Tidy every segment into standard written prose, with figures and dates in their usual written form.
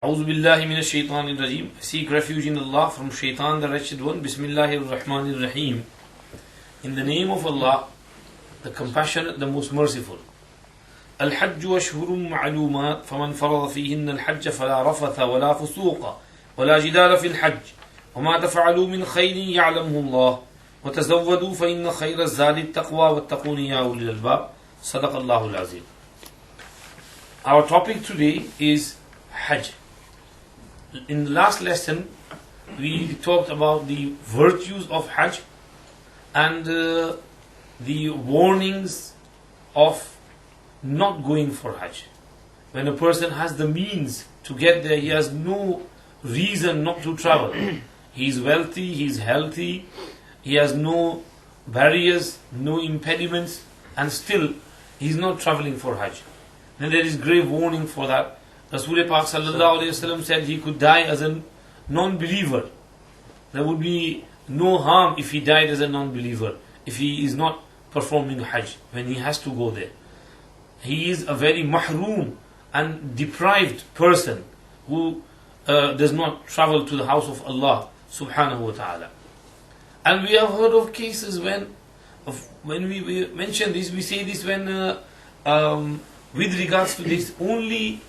أعوذ بالله من الشيطان الرجيم. I seek refuge in Allah from Shaitan the wretched one. Bismillahir Rahmanir Rahim. In the name of Allah, the compassionate, the most merciful. الحج أشهر معلومات فمن فرض فيهن الحج فلا رفث ولا فسوق ولا جدال في الحج وما تفعلوا من خير يعلمه الله وتزودوا فإن خير الزاد التقوى واتقون يا أولي الألباب. صدق الله العظيم. Our topic today is Hajj. In the last lesson, we talked about the virtues of Hajj and the warnings of not going for Hajj. When a person has the means to get there, he has no reason not to travel. He is wealthy, he is healthy, he has no barriers, no impediments, and still he is not traveling for Hajj. Then there is grave warning for that. Rasul Pak sallallahu alayhi wasallam said he could die as a non-believer. There would be no harm if he died as a non-believer, if he is not performing Hajj when he has to go there. He is a very mahroom and deprived person who does not travel to the house of Allah subhanahu wa ta'ala. And we have heard of cases when we mention this, we say this when with regards to this, only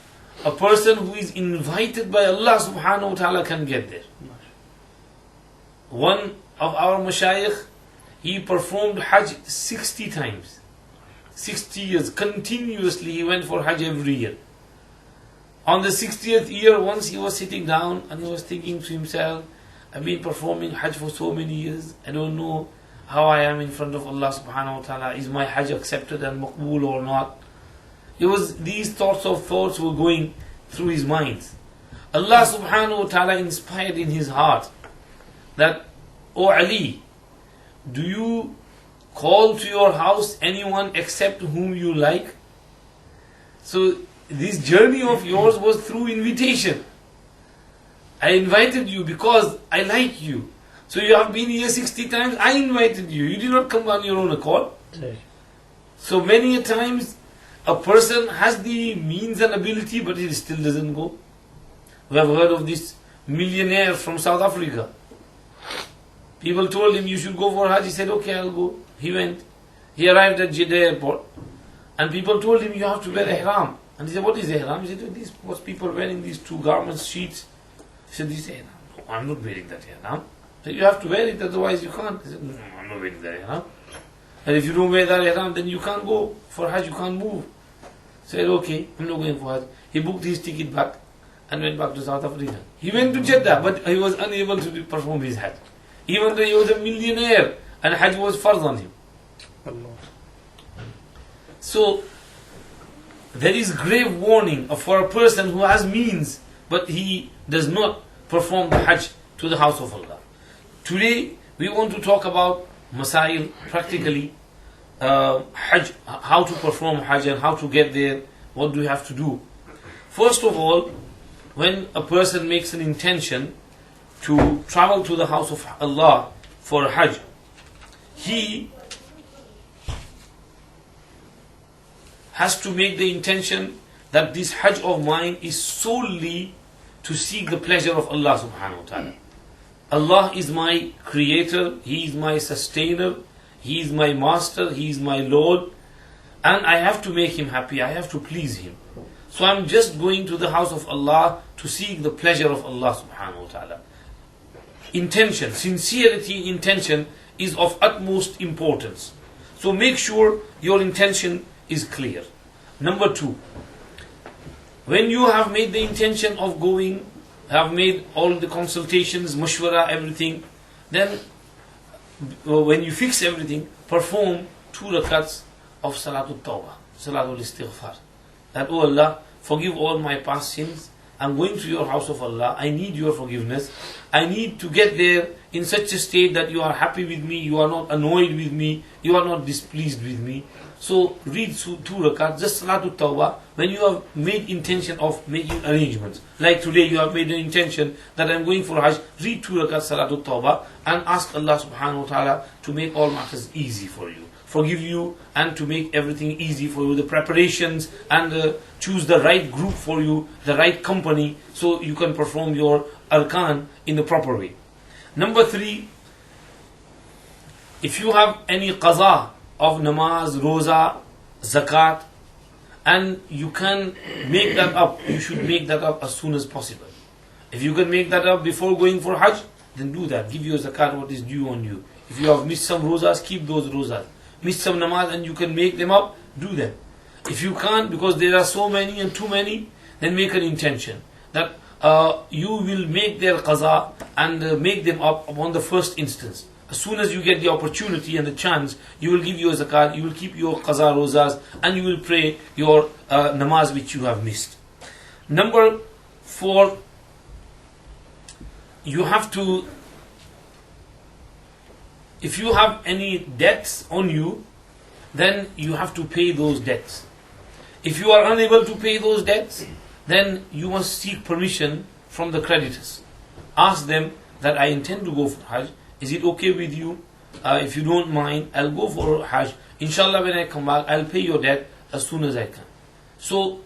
a person who is invited by Allah subhanahu wa ta'ala can get there. One of our mashayikh, he performed Hajj 60 times. 60 years, continuously he went for Hajj every year. On the 60th year, once he was sitting down and he was thinking to himself, I've been performing Hajj for so many years, I don't know how I am in front of Allah subhanahu wa ta'ala. Is my Hajj accepted and maqbool or not? These thoughts were going through his mind. Allah subhanahu wa ta'ala inspired in his heart that, O Ali, do you call to your house anyone except whom you like? So this journey of yours was through invitation. I invited you because I like you. So you have been here 60 times, I invited you. You did not come on your own accord. So many a times a person has the means and ability, but he still doesn't go. We have heard of this millionaire from South Africa. People told him, you should go for Hajj. He said, okay, I'll go. He went. He arrived at Jeddah airport. And people told him, you have to wear Ahram. And he said, what is Ahram? He said, these most people wearing these two garments, sheets. He said, this is Ahram. No, I'm not wearing that Ahram. He said, you have to wear it, otherwise you can't. He said, no, I'm not wearing that Ahram. And if you don't wear that Ihram, then you can't go for Hajj, you can't move. He said, okay, I'm not going for Hajj. He booked his ticket back and went back to South Africa. He went to Jeddah, but he was unable to perform his Hajj. Even though he was a millionaire and Hajj was farz on him. So, there is grave warning for a person who has means, but he does not perform the Hajj to the house of Allah. Today, we want to talk about Masail, practically, Hajj, how to perform Hajj and how to get there, what do we have to do. First of all, when a person makes an intention to travel to the house of Allah for Hajj, he has to make the intention that this Hajj of mine is solely to seek the pleasure of Allah subhanahu wa ta'ala. Allah is my creator, He is my sustainer, He is my master, He is my Lord, and I have to make Him happy, I have to please Him. So I'm just going to the house of Allah to seek the pleasure of Allah subhanahu wa ta'ala. Intention, sincerity in intention is of utmost importance. So make sure your intention is clear. Number two, when you have made the intention of going, have made all the consultations, mashwara, everything, then when you fix everything, perform 2 rakats of Salatul Tawbah, Salatul Istighfar. That, oh Allah, forgive all my past sins. I'm going to your house of Allah. I need your forgiveness. I need to get there in such a state that you are happy with me, you are not annoyed with me, you are not displeased with me. So read 2 rakats, just Salatul Tawbah, when you have made intention of making arrangements. Like today you have made an intention that I'm going for Hajj, read 2 rakats Salatul Tawbah and ask Allah subhanahu wa ta'ala to make all matters easy for you. forgive you and to make everything easy for you, the preparations, and choose the right group for you, the right company, so you can perform your arkan in the proper way. Number 3, if you have any qaza of namaz, roza, zakat, and you can make that up, you should make that up as soon as possible. If you can make that up before going for Hajj, then do that. Give your zakat what is due on you. If you have missed some rozas, keep those rozas. Missed some namaz and you can make them up, do them. If you can't, because there are so many and too many, then make an intention that you will make their qaza and make them up upon the first instance. As soon as you get the opportunity and the chance, you will give your zakat, you will keep your qaza rozas, and you will pray your namaz which you have missed. Number 4, you have to, if you have any debts on you, then you have to pay those debts. If you are unable to pay those debts, then you must seek permission from the creditors. Ask them that I intend to go for Hajj. Is it okay with you? If you don't mind, I'll go for Hajj. Inshallah, when I come back, I'll pay your debt as soon as I can. So,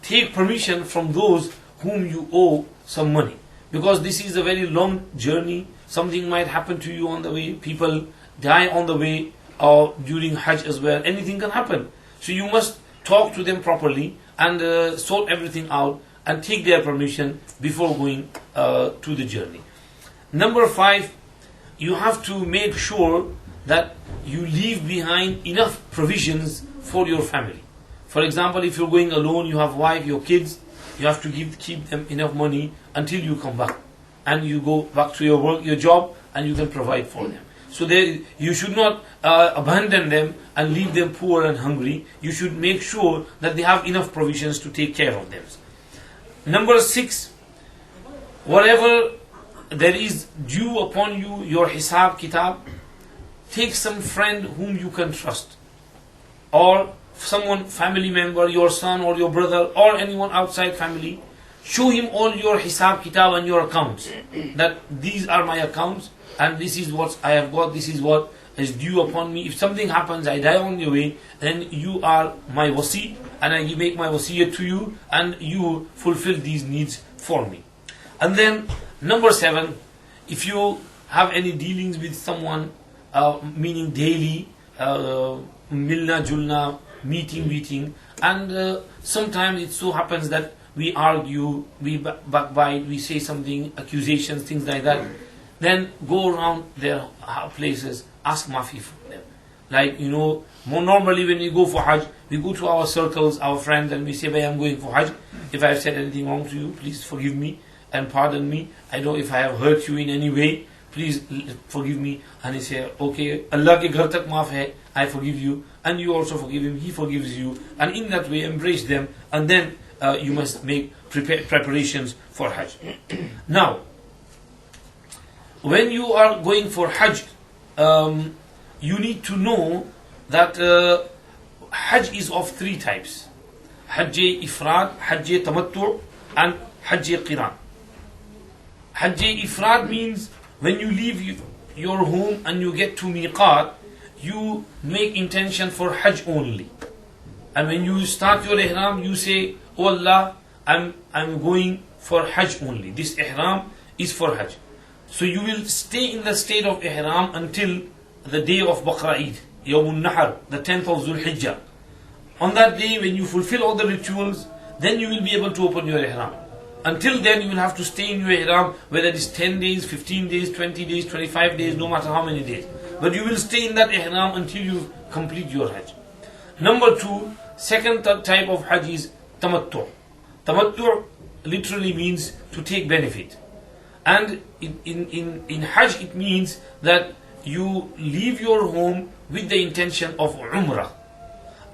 take permission from those whom you owe some money. Because this is a very long journey. Something might happen to you on the way. People die on the way or during Hajj as well. Anything can happen. So you must talk to them properly and sort everything out and take their permission before going to the journey. Number 5, you have to make sure that you leave behind enough provisions for your family. For example, if you're going alone, you have wife, your kids, you have to keep them enough money until you come back. And you go back to your work, your job, and you can provide for them. So you should not abandon them and leave them poor and hungry. You should make sure that they have enough provisions to take care of them. Number 6, whatever there is due upon you, your hisab kitab, take some friend whom you can trust, or someone, family member, your son or your brother or anyone outside family. Show him all your hisab kitab and your accounts, that these are my accounts and this is what I have got, this is what is due upon me. If something happens, I die on the way, then you are my wasi and I make my wasiyah to you and you fulfill these needs for me. And then number 7, if you have any dealings with someone, meaning daily, milna julna, meeting, and sometimes it so happens that we argue, we backbite, we say something, accusations, things like that, then go around their places, ask maafi from them. Like, more normally when we go for Hajj, we go to our circles, our friends, and we say, "Bhai, I'm going for Hajj. If I have said anything wrong to you, please forgive me and pardon me. I know if I have hurt you in any way, please forgive me." And he say, "Okay, Allah ke ghar tak maaf hai, I forgive you, and you also forgive him, he forgives you." And in that way, embrace them, and then you must make preparations for Hajj. Now, when you are going for Hajj, you need to know that Hajj is of 3 types: Hajj Ifrad, Hajj Tamattu, and Hajj Qiran. Hajj Ifrad means when you leave your home and you get to Miqat, you make intention for Hajj only. And when you start your Ihram, you say, "Oh Allah, I'm going for Hajj only. This Ihram is for Hajj." So you will stay in the state of Ihram until the day of Baqra Eid, Yawmun Nahar, the 10th of Dhul Hijjah. On that day, when you fulfill all the rituals, then you will be able to open your Ihram. Until then, you will have to stay in your Ihram, whether it is 10 days, 15 days, 20 days, 25 days, no matter how many days. But you will stay in that Ihram until you complete your Hajj. Number 2, second type of Hajj is Tamattu. Tamattu literally means to take benefit. And in Hajj it means that you leave your home with the intention of Umrah.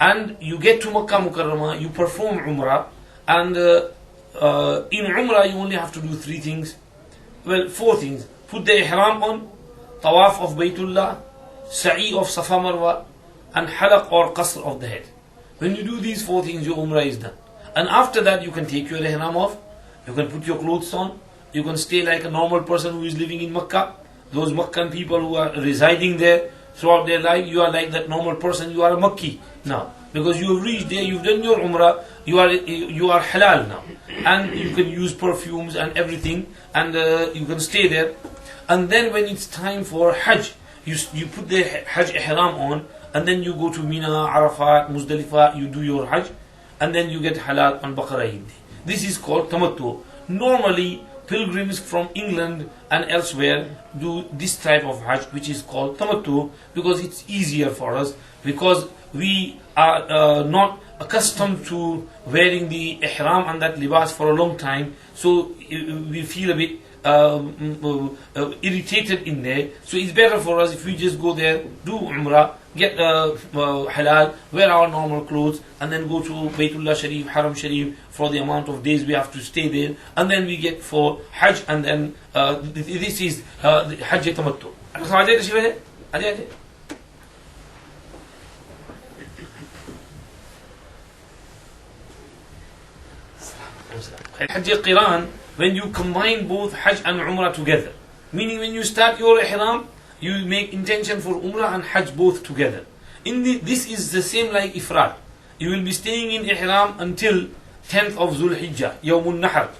And you get to Makkah Mukarramah, you perform Umrah, and in Umrah you only have to do 3 things. Well, 4 things. Put the Ihram on, Tawaf of Baytullah, Sa'i of Safa Marwa, and Halaq or Qasr of the head. When you do these 4 things, your Umrah is done. And after that you can take your Ihram off, you can put your clothes on, you can stay like a normal person who is living in Makkah. Those Makkan people who are residing there, throughout their life, you are like that normal person, you are a Makki now. Because you have reached there, you've done your Umrah, you are halal now. And you can use perfumes and everything, and you can stay there. And then when it's time for Hajj, you put the Hajj Ihram on, and then you go to Mina, Arafat, Muzdalifah, you do your Hajj, and then you get halal on Baqarah Eid. This is called Tamattu. Normally, pilgrims from England and elsewhere do this type of Hajj, which is called Tamattu, because it's easier for us, because we are not accustomed to wearing the ihram and that libas for a long time, so we feel a bit irritated in there. So it's better for us if we just go there, do Umrah, get halal, wear our normal clothes, and then go to Baytullah Sharif, Haram Sharif for the amount of days we have to stay there, and then we get for Hajj, and then this is the Hajj Tamattu. Hajj Qiran, when you combine both Hajj and Umrah together. Meaning when you start your Ihram, you make intention for Umrah and Hajj both together. This is the same like Ifrad. You will be staying in Ihram until 10th of Dhul Hijjah, Yawmun Nahar.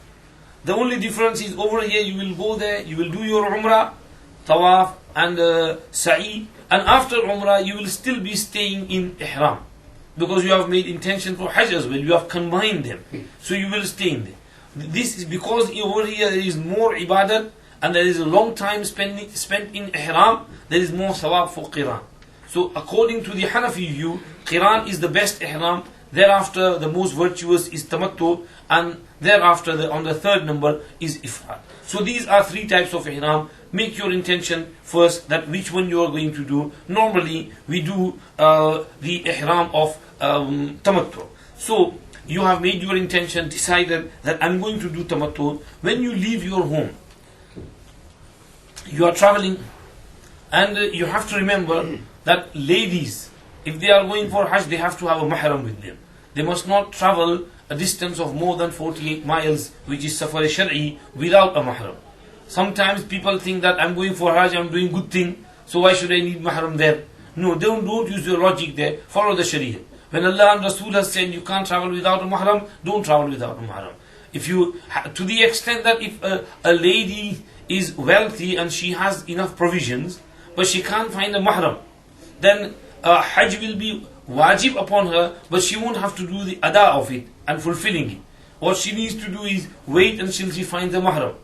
The only difference is over here you will go there, you will do your Umrah, Tawaf and Sa'i, and after Umrah you will still be staying in Ihram. Because you have made intention for Hajj as well, you have combined them. So you will stay in there. This is because over here there is more ibadat and there is a long time spent in Ihram, there is more thawab for Qiran. So according to the Hanafi view, Qiran is the best Ihram, thereafter the most virtuous is Tamattu, and thereafter on the third number is Ifrad. So these are three types of Ihram. Make your intention first that which one you are going to do. Normally we do the Ihram of Tamattu. So you have made your intention, decided that I'm going to do Tamattu. When you leave your home, you are traveling, and you have to remember that ladies, if they are going for Hajj, they have to have a mahram with them. They must not travel a distance of more than 48 miles, which is Safar Shar'i, without a mahram. Sometimes people think that I'm going for Hajj, I'm doing good thing, so why should I need mahram there? No, don't use your logic there, follow the Sharia. When Allah and Rasul has said you can't travel without a mahram, don't travel without a mahram. If you, to the extent that if a lady is wealthy and she has enough provisions, but she can't find a mahram, then Hajj will be wajib upon her, but she won't have to do the ada of it and fulfilling it. What she needs to do is wait until she finds a mahram.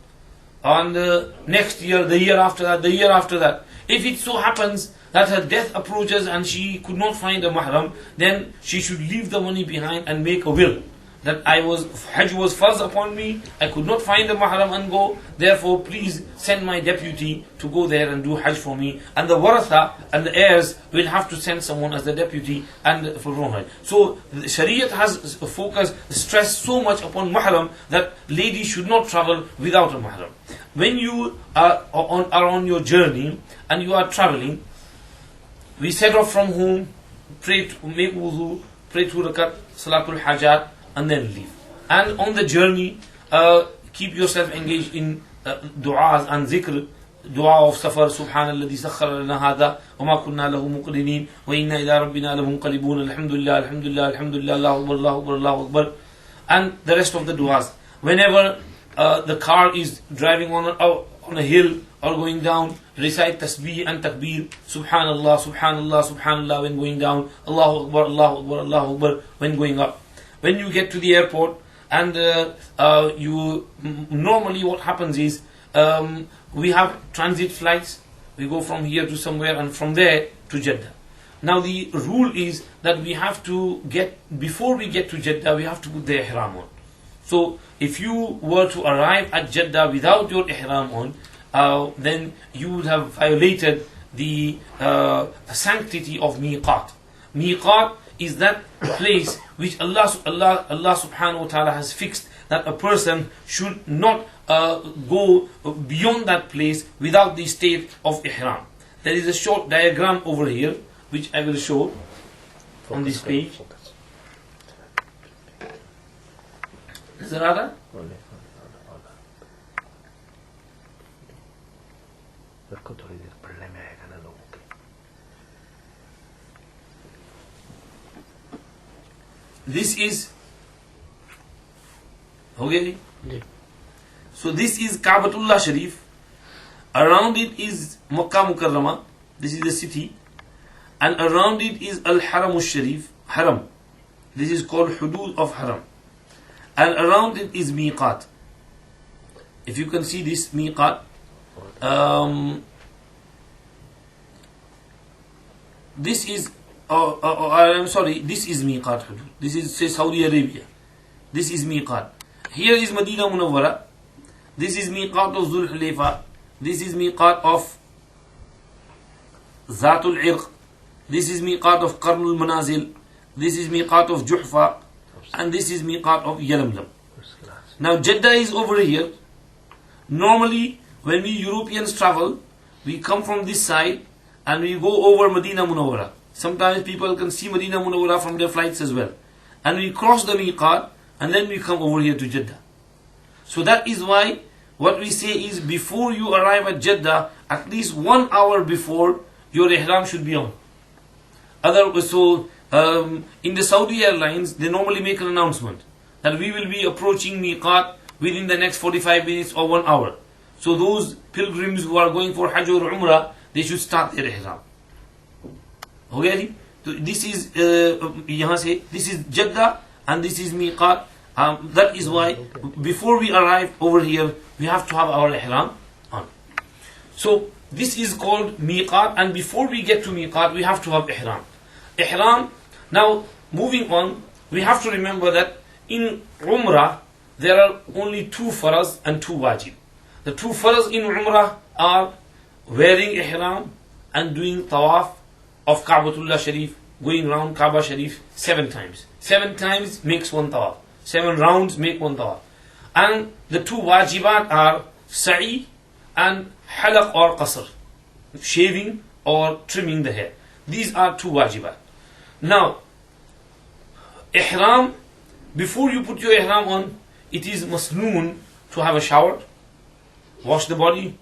On the next year, the year after that, the year after that. If it so happens that her death approaches and she could not find a mahram, then she should leave the money behind and make a will. That Hajj was farz upon me, I could not find a mahram and go, therefore please send my deputy to go there and do Hajj for me. And the waratha and the heirs will have to send someone as the deputy and for Hajj. So the Shariat has stressed so much upon mahram that ladies should not travel without a mahram. When you are on your journey and you are traveling, we set off from home, pray to make wudu, pray 2 rakat, salatul hajat, and then leave. And on the journey, keep yourself engaged in du'as and zikr. Dua of safar, subhanalladhi sakhkhara lana hadha wa ma kunna lahu muqrinin wa inna ila rabbina lamunqalibun, alhamdulillah, alhamdulillah, alhamdulillah, Allahu akbar, Allahu akbar, Allahu akbar, and the rest of the du'as. Whenever the car is driving on a hill or going down, recite tasbih and takbir, subhanallah, subhanallah, subhanallah when going down, Allahu akbar, Allahu akbar, Allahu akbar when going up. When you get to the airport and normally what happens is we have transit flights, we go from here to somewhere and from there to Jeddah. Now the rule is that we have to before we get to Jeddah, we have to put the ihram on. So if you were to arrive at Jeddah without your ihram on, then you would have violated the sanctity of miqat. Miqat is that place which Allah subhanahu wa ta'ala has fixed that a person should not go beyond that place without the state of ihram. There is a short diagram over here which I will show on this page. नजर आ रहा? रखो थोड़ी देर पढ़ने में आएगा ना लोगों के. this is okay. So this is Kaabatullah Sharif. Around it is Makkah Mukarramah. This is the city, and around it is Al-Haram Sharif, Haram. This is called Hudud of Haram, and around it is Miqat. If you can see this Miqat, this is I'm sorry, this is Miqat Hudud. This is say Saudi Arabia. This is Miqat. Here is Medina Munawwara. This is Miqat of Dhul Hulayfa. This is Miqat of Zatul Irq. This is Miqat of Qarnul Manazil. This is Miqat of Juhfa. And this is Miqat of Yalamlam. Now Jeddah is over here. Normally when we Europeans travel, we come from this side and we go over Medina Munawwara. Sometimes people can see Medina Munawwara from their flights as well. And we cross the Miqat and then we come over here to Jeddah. So that is why what we say is before you arrive at Jeddah, at least 1 hour before, your ihram should be on. In the Saudi Airlines, they normally make an announcement that we will be approaching Miqat within the next 45 minutes or 1 hour. So those pilgrims who are going for Hajj or Umrah, they should start their ihram. Okay? So this is this is Jeddah and this is Miqat. That is why before we arrive over here, we have to have our ihram on. So this is called Miqat, and before we get to Miqat, we have to have ihram. Ihram. Now moving on, we have to remember that in Umrah there are only 2 faraz and 2 wajib. The 2 faraz in Umrah are wearing ihram and doing tawaf of Kaabatullah Sharif, going round Kaaba Sharif 7 times. 7 times makes 1 tawaf. 7 rounds make 1 tawaf. And the 2 wajibat are sa'i and halaq or qasr, shaving or trimming the hair. These are 2 wajibat. Now, ihram, before you put your ihram on, it is masnoon to have a shower, wash the body,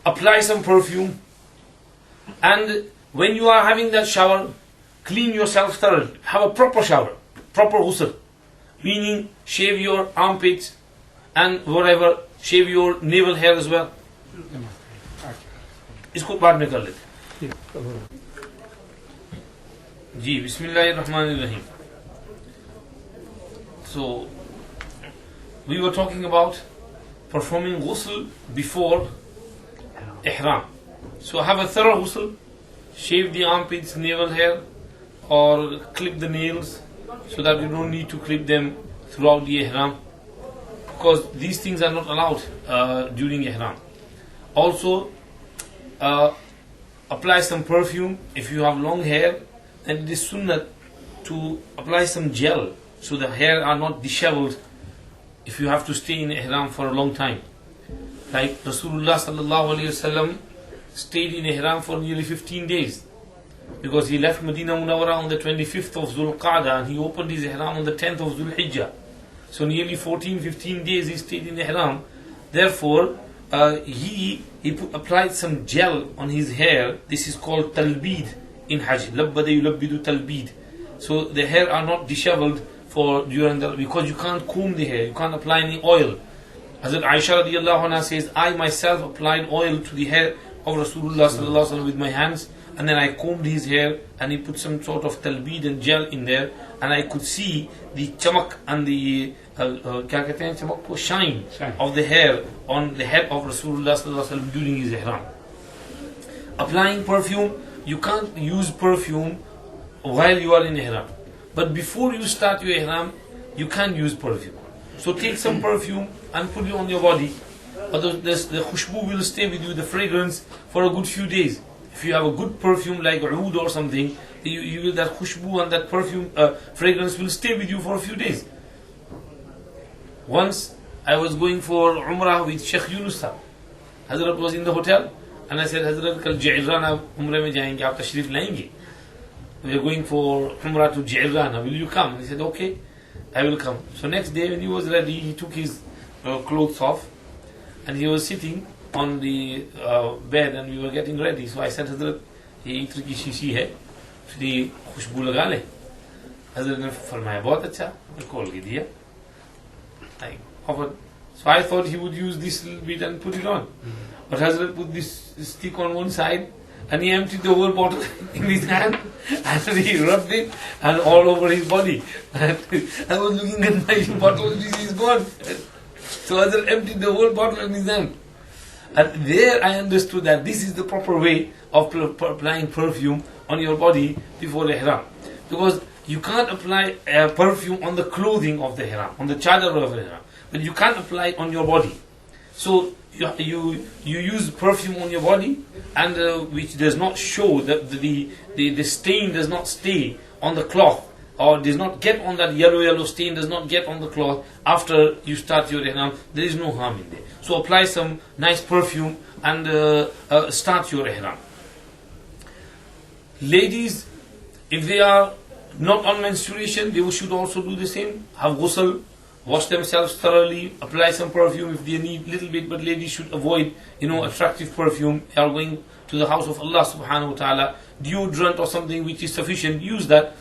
apply some perfume, and when you are having that shower, clean yourself thoroughly. Have a proper shower, proper ghusl, meaning shave your armpits and whatever, shave your navel hair as well. इसको बाद में कर लेते जी. Bismillahirrahmanirrahim. So we were talking about performing ghusl before ihram. So have a thorough ghusl, shave the armpits, navel hair, or clip the nails, so that you don't need to clip them throughout the ihram, because these things are not allowed during ihram. Also apply some perfume. If you have long hair, then it is sunnah to apply some gel so the hair are not disheveled if you have to stay in ihram for a long time. Like Rasulullah sallallahu alaihi wasallam stayed in ihram for nearly 15 days, because he left Medina Munawwara on the 25th of Dhul Qa'dah and he opened his ihram on the 10th of Dhul Hijjah. So nearly 14-15 days he stayed in ihram. Therefore he applied some gel on his hair. This is called talbid in Hajj. Labbada yulabbidu talbid. So the hair are not disheveled for during the, because you can't comb the hair, you can't apply any oil. Hazrat Aisha radiallahu anha says, I myself applied oil to the hair of Rasulullah sallallahu alaihi wasallam with my hands, and then I combed his hair and he put some sort of talbid and gel in there, and I could see the chamak and the shine of the hair on the head of Rasulullah sallallahu alaihi wasallam during his ihram. Applying perfume, you can't use perfume while you are in ihram, but before you start your ihram, you can use perfume. So take some perfume and put it on your body. Otherwise, the khushbu will stay with you, the fragrance, for a good few days. If you have a good perfume like oud or something, you will, that khushbu and that perfume fragrance will stay with you for a few days. Once I was going for Umrah with Sheikh Yunus sahab. Hazrat was in the hotel and I said, Hazrat, kal Ji'rana Umrah mein jayenge, aap tashrif layenge. We are going for Umrah to Ji'rana, will you come? And he said, okay, I will come. So next day when he was ready, he took his clothes off and he was sitting on the bed and we were getting ready. So I said, Hazrat, ye itr ki shishi hai, usdi khushbu laga le. Hazrat ne farmaya, bahut acha, खोल के दिया. I offered. So I thought he would use this little bit and put it on. But Hazrat put this stick on one side and he emptied the whole bottle in his hand and he rubbed it and all over his body. And I was looking at my bottle, this is gone. So Hazrat emptied the whole bottle in his hand. And there I understood that this is the proper way of applying perfume on your body before the ihram. Because you can't apply perfume on the clothing of the ihram, on the chadar of the ihram, but you can't apply it on your body. So you use perfume on your body, and which does not show that the stain does not stay on the cloth, or does not get on that yellow stain, does not get on the cloth after you start your ihram. There is no harm in there. So apply some nice perfume and start your ihram. Ladies, if they are not on menstruation, they should also do the same. Have ghusl, wash themselves thoroughly, apply some perfume if they need little bit, but ladies should avoid, attractive perfume. They are going to the house of Allah subhanahu wa ta'ala. Deodorant or something which is sufficient, use that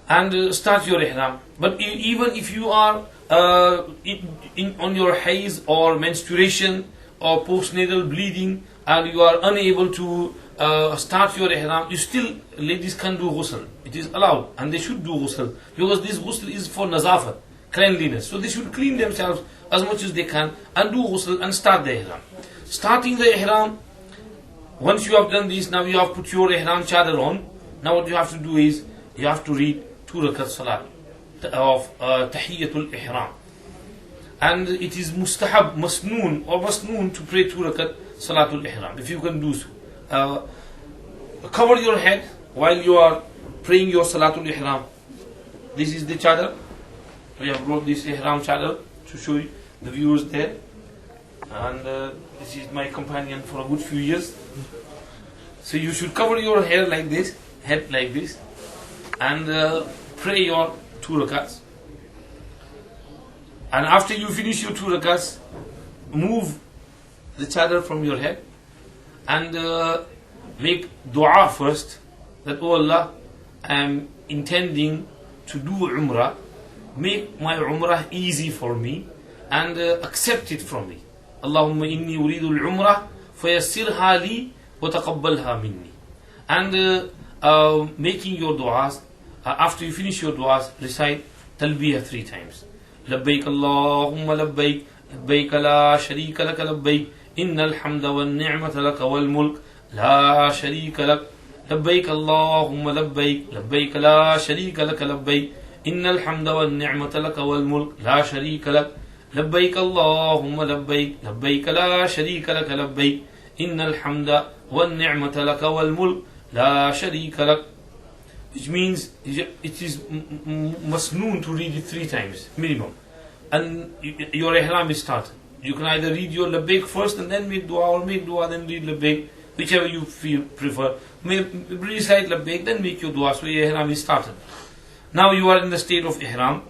and start your ihram. But even if you are on your haze or menstruation or postnatal bleeding and you are unable to start your ihram, ladies can do ghusl. It is allowed and they should do ghusl, because this ghusl is for nazafat, cleanliness. So they should clean themselves as much as they can and do ghusl and start the ihram. Starting the ihram, once you have done this, now you have put your ihram chadar on. Now what you have to do is, you have to read 2 rakat salat of Tahiyyatul Ihram. And it is mustahab, masnoon to pray 2 rakat Salatul Ihram, if you can do so. Cover your head while you are praying your Salatul Ihram. This is the chadar. We have brought this Ihram chadar to show you the viewers there. And this is my companion for a good few years. So you should cover your head like this, and pray your 2 rakats. And after you finish your 2 rakats, move the chadar from your head and make dua first, that, oh Allah, I am intending to do Umrah. Make my Umrah easy for me and accept it from me. Allahumma inni uridu al-Umrah fayassirha li wa taqabbalha minni. And making your du'as, after you finish your du'as, recite talbiyah 3 times. Labbaik Allahumma labbaik, labbaik la sharika laka labbaik, innal hamda wan ni'mata laka wal mulk la sharika lak. Labbaik Allahumma labbaik, labbaik la sharika laka labbaik, innal hamda wan ni'mata laka wal mulk la sharika lak. Labbaik Allahumma labbaik, labbaik la sharika laka labbaik, innal hamda wan ni'mata laka wal mulk la sharika lak. Which means it is masnoon to read it 3 times minimum, and your ihram is started. You can either read your labbaik first and then make dua, or make dua then read labbaik, whichever you prefer. Recite labbaik then make your dua, so your ihram is started. Now you are in the state of ihram.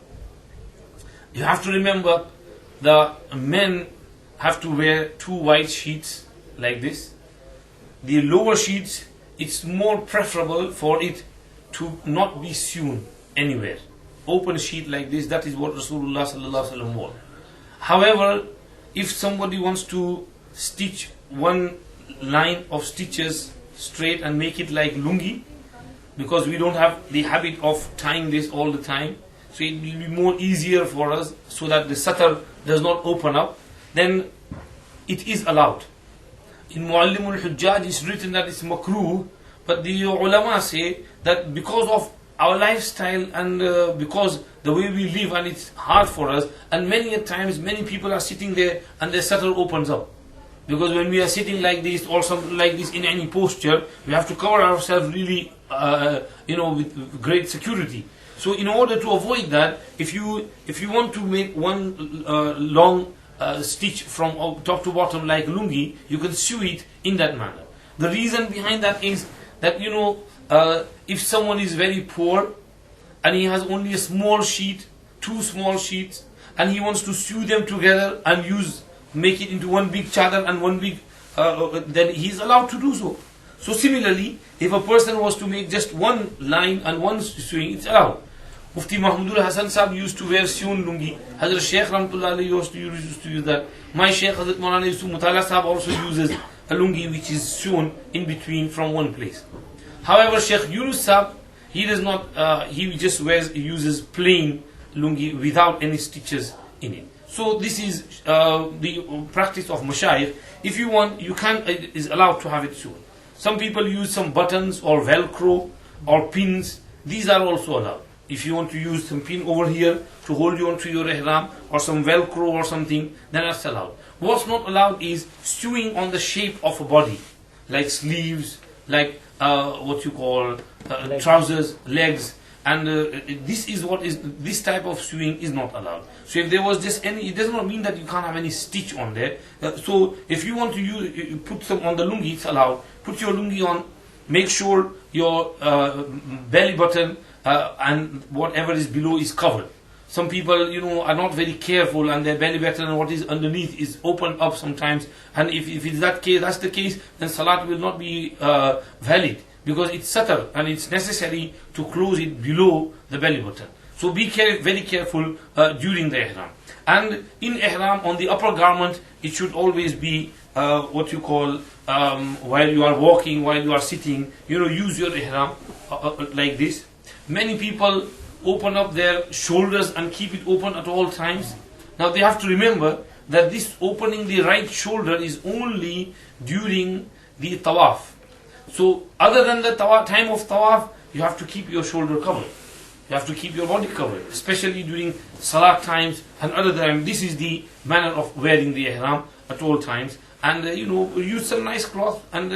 You have to remember, the men have to wear 2 white sheets like this. The lower sheets, it's more preferable for it to not be sewn anywhere. Open sheet like this, that is what Rasulullah sallallahu alaihi wasallam wore. However, if somebody wants to stitch one line of stitches straight and make it like lungi, because we don't have the habit of tying this all the time, so it will be more easier for us, so that the satar does not open up, then it is allowed. In Muallimul Hujjaj it's written that it's makruh, but the ulama say that because of our lifestyle and because the way we live, and it's hard for us, and many a times many people are sitting there and their satar opens up. Because when we are sitting like this or something like this in any posture, we have to cover ourselves really with great security. So in order to avoid that, if you want to make one long stitch from top to bottom like lungi, you can sew it in that manner. The reason behind that is that if someone is very poor and he has only a small sheet, 2 small sheets, and he wants to sew them together and make it into one big chadar and one big, then he is allowed to do so. So similarly, if a person was to make just one line and one sewing, it's allowed. Mufti Mahmudul Hasan Sahib used to wear sewn lungi. Hazrat Sheikh Rahmatullah Alayhi used to use that. My Sheikh Hazrat Maulana Yusuf Mutala Sahib also uses a lungi which is sewn in between from one place. However, Sheikh Yunus Sahib, he does not, he just uses plain lungi without any stitches in it. So this is the practice of mashayikh. If you want, you can, it is allowed to have it sewn. Some people use some buttons or velcro or pins. These are also allowed. If you want to use some pin over here to hold you onto your ihram, or some velcro or something, then that's allowed. What's not allowed is sewing on the shape of a body, like sleeves, like what you call trousers, legs. And this type of sewing is not allowed. So if there was just any, it does not mean that you can't have any stitch on there. So if you want to use, put some on the lungi, it's allowed. Put your lungi on. Make sure your belly button and whatever is below is covered. Some people, are not very careful, and their belly button and what is underneath is opened up sometimes. And if it's that's the case, then salat will not be valid. Because it's satar and it's necessary to close it below the belly button. So be very careful during the ihram. And in ihram, on the upper garment, it should always be what you call, while you are walking, while you are sitting, use your ihram like this. Many people open up their shoulders and keep it open at all times. Now they have to remember that this opening the right shoulder is only during the tawaf. So other than the time of tawaf, you have to keep your shoulder covered. You have to keep your body covered, especially during salat times and other times. This is the manner of wearing the ihram at all times. And use some nice cloth and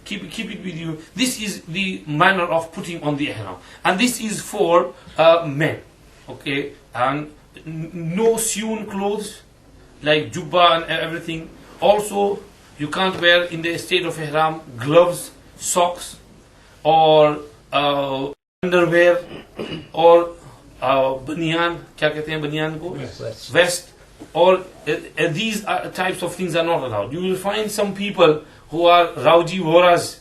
keep it with you. This is the manner of putting on the ihram. And this is for men. Okay? And no sewn clothes like jubba and everything. Also, you can't wear in the state of ihram gloves, socks, or underwear, or banyan. Kya kehte hain banyan ko? Vest. Or these types of things are not allowed. You will find some people who are Rauji Voras,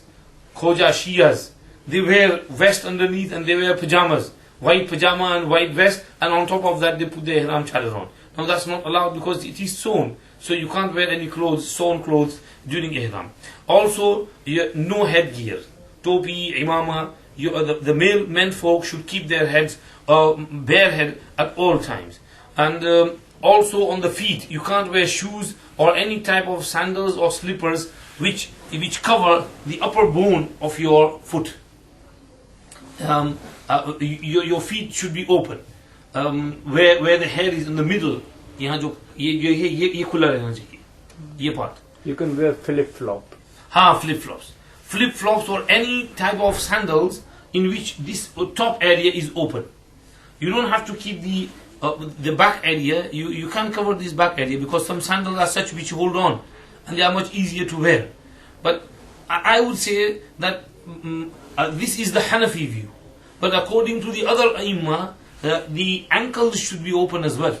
Khoja Shias. They wear vest underneath and they wear pajamas, white pajama and white vest, and on top of that they put the ihram chadar on. Now that's not allowed because it is sewn. So you can't wear any clothes, sewn clothes during ihram. Also, no headgear, topi, imama. The male men folk should keep their heads bare head at all times. And also on the feet, you can't wear shoes or any type of sandals or slippers which cover the upper bone of your foot. Your feet should be open. Where the hair is in the middle, यहाँ जो ये खुला रहना चाहिए, ये part. You can wear flip-flop. Flip-flops. Flip-flops or any type of sandals in which this top area is open. You don't have to keep the back area. You can't cover this back area because some sandals are such which hold on and they are much easier to wear. But I would say that this is the Hanafi view. But according to the other Aimma, the ankles should be open as well.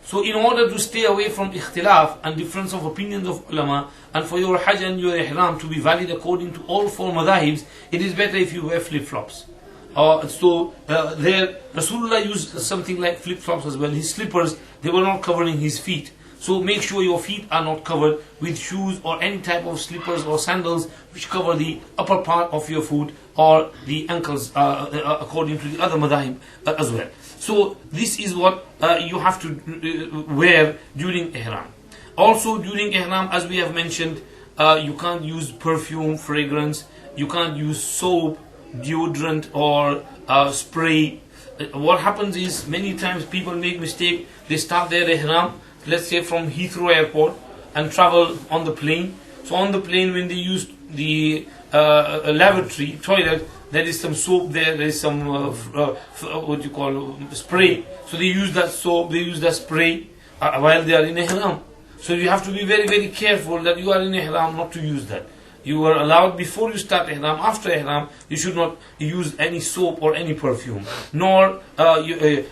So in order to stay away from ikhtilaf and difference of opinions of ulama, and for your hajj and your ihram to be valid according to all four madhahibs, it is better if you wear flip-flops. There Rasulullah used something like flip-flops as well. His slippers, they were not covering his feet. So make sure your feet are not covered with shoes or any type of slippers or sandals which cover the upper part of your foot or the ankles according to the other madhahib as well. So this is what you have to wear during ihram. Also during ihram, as we have mentioned, you can't use perfume, fragrance, you can't use soap, deodorant or spray. What happens is many times people make mistake. They start their ihram, let's say from Heathrow Airport, and travel on the plane. So on the plane, when they use the lavatory toilet, there is some soap there is some what you call spray. So they use that soap, they use that spray while they are in ihram. So you have to be very, very careful that you are in ihram not to use that. You are allowed before you start ihram. After ihram, you should not use any soap or any perfume. Nor you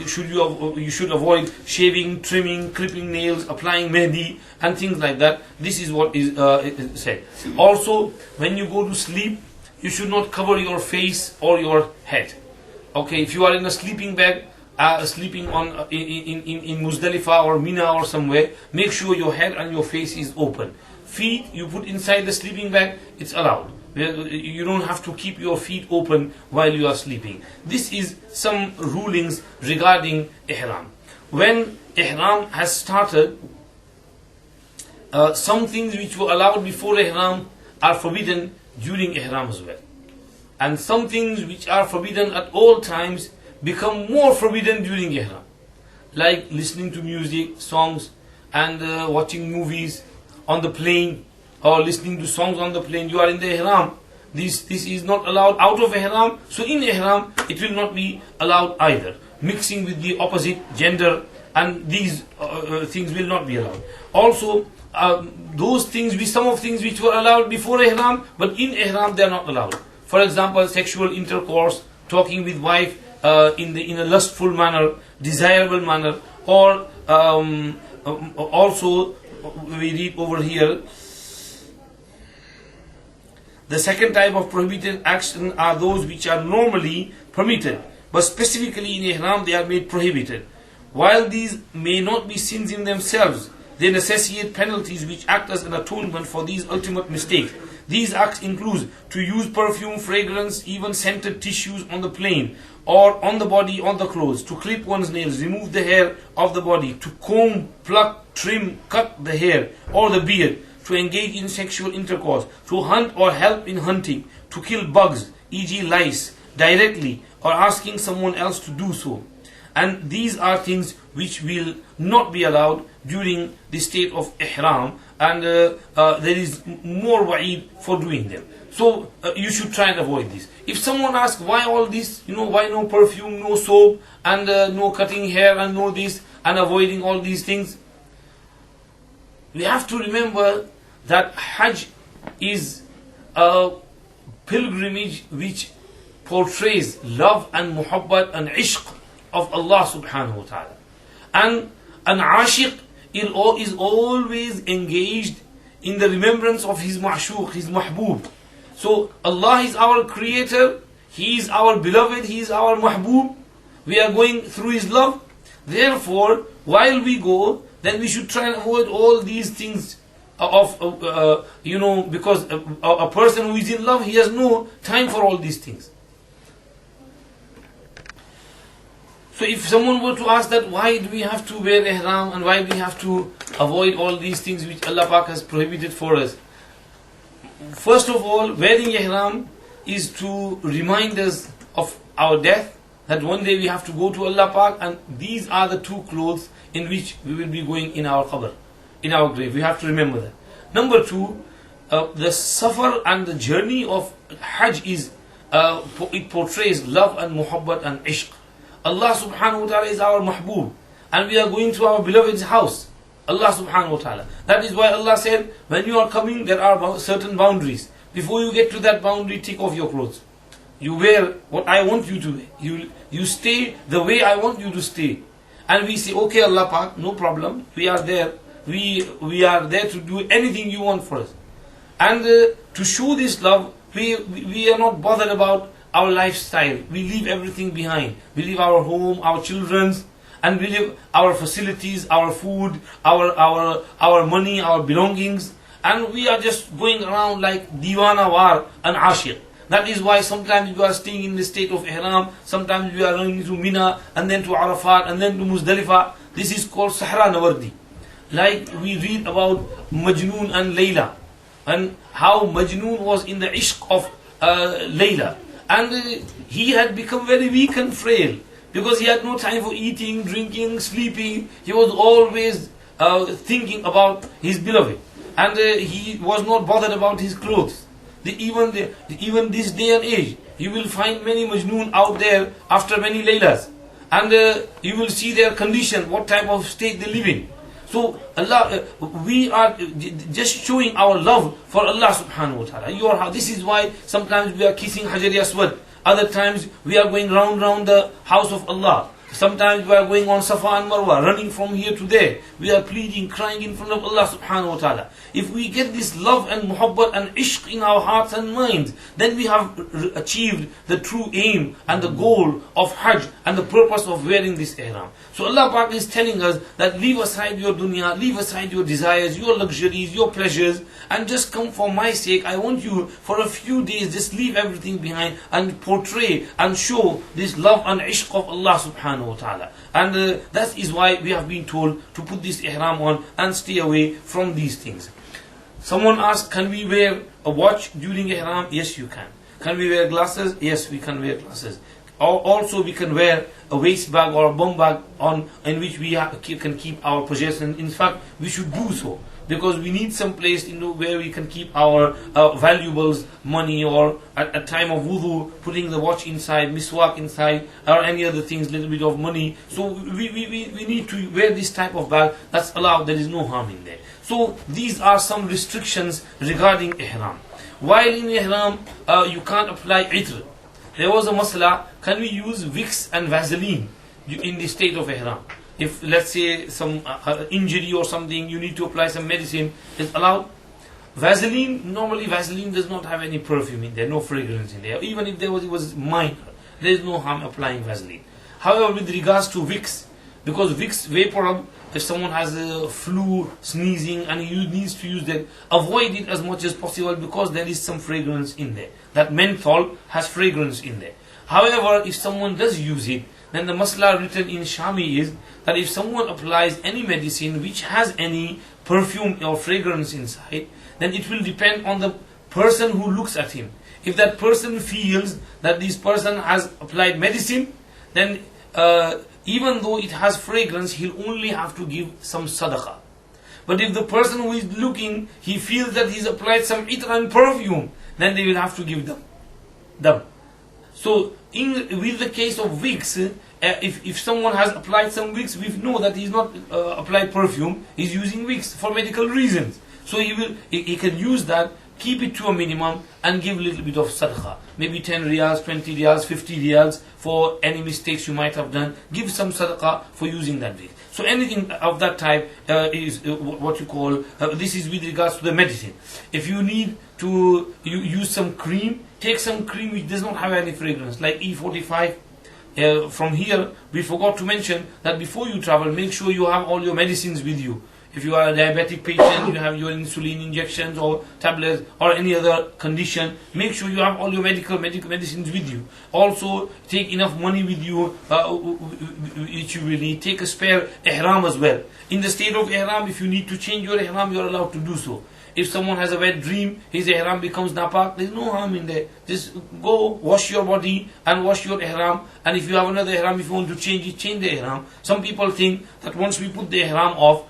should avoid shaving, trimming, clipping nails, applying mehdi and things like that. This is what is said. Also, when you go to sleep, you should not cover your face or your head. Okay, if you are in a sleeping bag, sleeping on in Muzdalifah or Mina or somewhere, make sure your head and your face is open. Feet you put inside the sleeping bag, it's allowed. You don't have to keep your feet open while you are sleeping. This is some rulings regarding Ihram. When Ihram has started, some things which were allowed before Ihram are forbidden during Ihram as well. And some things which are forbidden at all times become more forbidden during Ihram. Like listening to music, songs, and watching movies on the plane, or listening to songs on the plane. You are in the Ihram. This is not allowed out of Ihram. So in Ihram, it will not be allowed either. Mixing with the opposite gender, and these things will not be allowed. Also, those things, some of things which were allowed before Ihram, but in Ihram they are not allowed. For example, sexual intercourse, talking with wife in a lustful manner, desirable manner, or also we read over here, the second type of prohibited action are those which are normally permitted, but specifically in Ihram they are made prohibited. While these may not be sins in themselves, they necessitate penalties which act as an atonement for these ultimate mistakes. These acts include to use perfume, fragrance, even scented tissues on the plane, or on the body, on the clothes, to clip one's nails, remove the hair of the body, to comb, pluck, trim, cut the hair or the beard, to engage in sexual intercourse, to hunt or help in hunting, to kill bugs, e.g. lice, directly, or asking someone else to do so. And these are things which will not be allowed during the state of Ihram, and there is more wa'id for doing them. So you should try and avoid this. If someone asks why all this, why no perfume, no soap, and no cutting hair, and no this, and avoiding all these things, we have to remember that Hajj is a pilgrimage which portrays love and muhabbat and ishq of Allah subhanahu wa ta'ala. And an ashiq is always engaged in the remembrance of his ma'shuq, his mahbub. So Allah is our creator, He is our beloved, He is our mahbub. We are going through His love. Therefore, while we go, then we should try and avoid all these things because a person who is in love, he has no time for all these things. So if someone were to ask that why do we have to wear ihram and why do we have to avoid all these things which Allah Pak has prohibited for us, first of all, wearing ihram is to remind us of our death, that one day we have to go to Allah Pak, and these are the two clothes in which we will be going in our qabr, in our grave. We have to remember that. Number two, the safar and the journey of Hajj it portrays love and muhabbat and ishq. Allah subhanahu wa ta'ala is our mahbub, and we are going to our beloved's house, Allah subhanahu wa ta'ala. That is why Allah said, when you are coming, there are certain boundaries. Before you get to that boundary, take off your clothes. You wear what I want you to wear. You stay the way I want you to stay. And we say, okay, Allah Pak, no problem. We are there. We are there to do anything you want for us. And to show this love, we are not bothered about our lifestyle. We leave everything behind. We leave our home, our children's, and we leave our facilities, our food, our money, our belongings, and we are just going around like diwana war and ashiq. That is why sometimes we are staying in the state of ihram, sometimes we are going to Mina, and then to Arafat, and then to Muzdalifah. This is called Sahra Nawardi. Like we read about Majnoon and Layla, and how Majnoon was in the ishq of Layla. And he had become very weak and frail, because he had no time for eating, drinking, sleeping. He was always thinking about his beloved. And he was not bothered about his clothes. Even this day and age, you will find many Majnoon out there after many Laylas. And you will see their condition, what type of state they live in. So Allah, we are just showing our love for Allah subhanahu wa ta'ala. This is why sometimes we are kissing Hajar Aswad. Other times we are going round the house of Allah. Sometimes we are going on Safa and Marwa, running from here to there. We are pleading, crying in front of Allah subhanahu wa ta'ala. If we get this love and muhabbat and ishq in our hearts and minds, then we have achieved the true aim and the goal of Hajj and the purpose of wearing this ihram. So Allah Pak is telling us that leave aside your dunya, leave aside your desires, your luxuries, your pleasures, and just come for my sake. I want you for a few days, just leave everything behind and portray and show this love and ishq of Allah subhanahu wa ta'ala. And that is why we have been told to put this ihram on and stay away from these things. Someone asked, can we wear a watch during ihram? Yes, you can. Can we wear glasses? Yes, we can wear glasses. Also, we can wear a waist bag or a bum bag on in which we can keep our possessions. In fact, we should do so, because we need some place where we can keep our valuables, money, or at time of wudu, putting the watch inside, miswak inside, or any other things, little bit of money. So we need to wear this type of bag. That's allowed. There is no harm in there. So these are some restrictions regarding ihram. While in ihram, you can't apply itr. There was a masala, can we use Vicks and Vaseline in the state of ihram? If, let's say, some injury or something, you need to apply some medicine, is allowed. Vaseline, normally Vaseline does not have any perfume in there, no fragrance in there. Even if it was minor, there is no harm applying Vaseline. However, with regards to Vicks, because Vicks vapor rub, if someone has a flu, sneezing, and he needs to use that, avoid it as much as possible, because there is some fragrance in there. That menthol has fragrance in there. However, if someone does use it, then the masla written in Shami is that if someone applies any medicine which has any perfume or fragrance inside, then it will depend on the person who looks at him. If that person feels that this person has applied medicine, then even though it has fragrance, he'll only have to give some sadaqah. But if the person who is looking, he feels that he's applied some itr and perfume, then they will have to give them. So, with the case of Vicks, if someone has applied some Vicks, we know that he's not applied perfume, he's using Vicks for medical reasons. So he can use that, keep it to a minimum, and give a little bit of sadaqah. Maybe 10 riyals, 20 riyals, 50 riyals for any mistakes you might have done. Give some sadaqah for using that Vicks. So anything of that type is what you call, this is with regards to the medicine. If you need to use some cream, take some cream which does not have any fragrance, like E45. From here, we forgot to mention that before you travel, make sure you have all your medicines with you. If you are a diabetic patient, you have your insulin injections or tablets or any other condition, make sure you have all your medical medicines with you. Also, take enough money with you, which you will need. Take a spare ihram as well. In the state of ihram, if you need to change your ihram, you are allowed to do so. If someone has a wet dream, his ihram becomes napak, there is no harm in there. Just go wash your body and wash your ihram. And if you have another ihram, if you want to change it, change the ihram. Some people think that once we put the ihram on,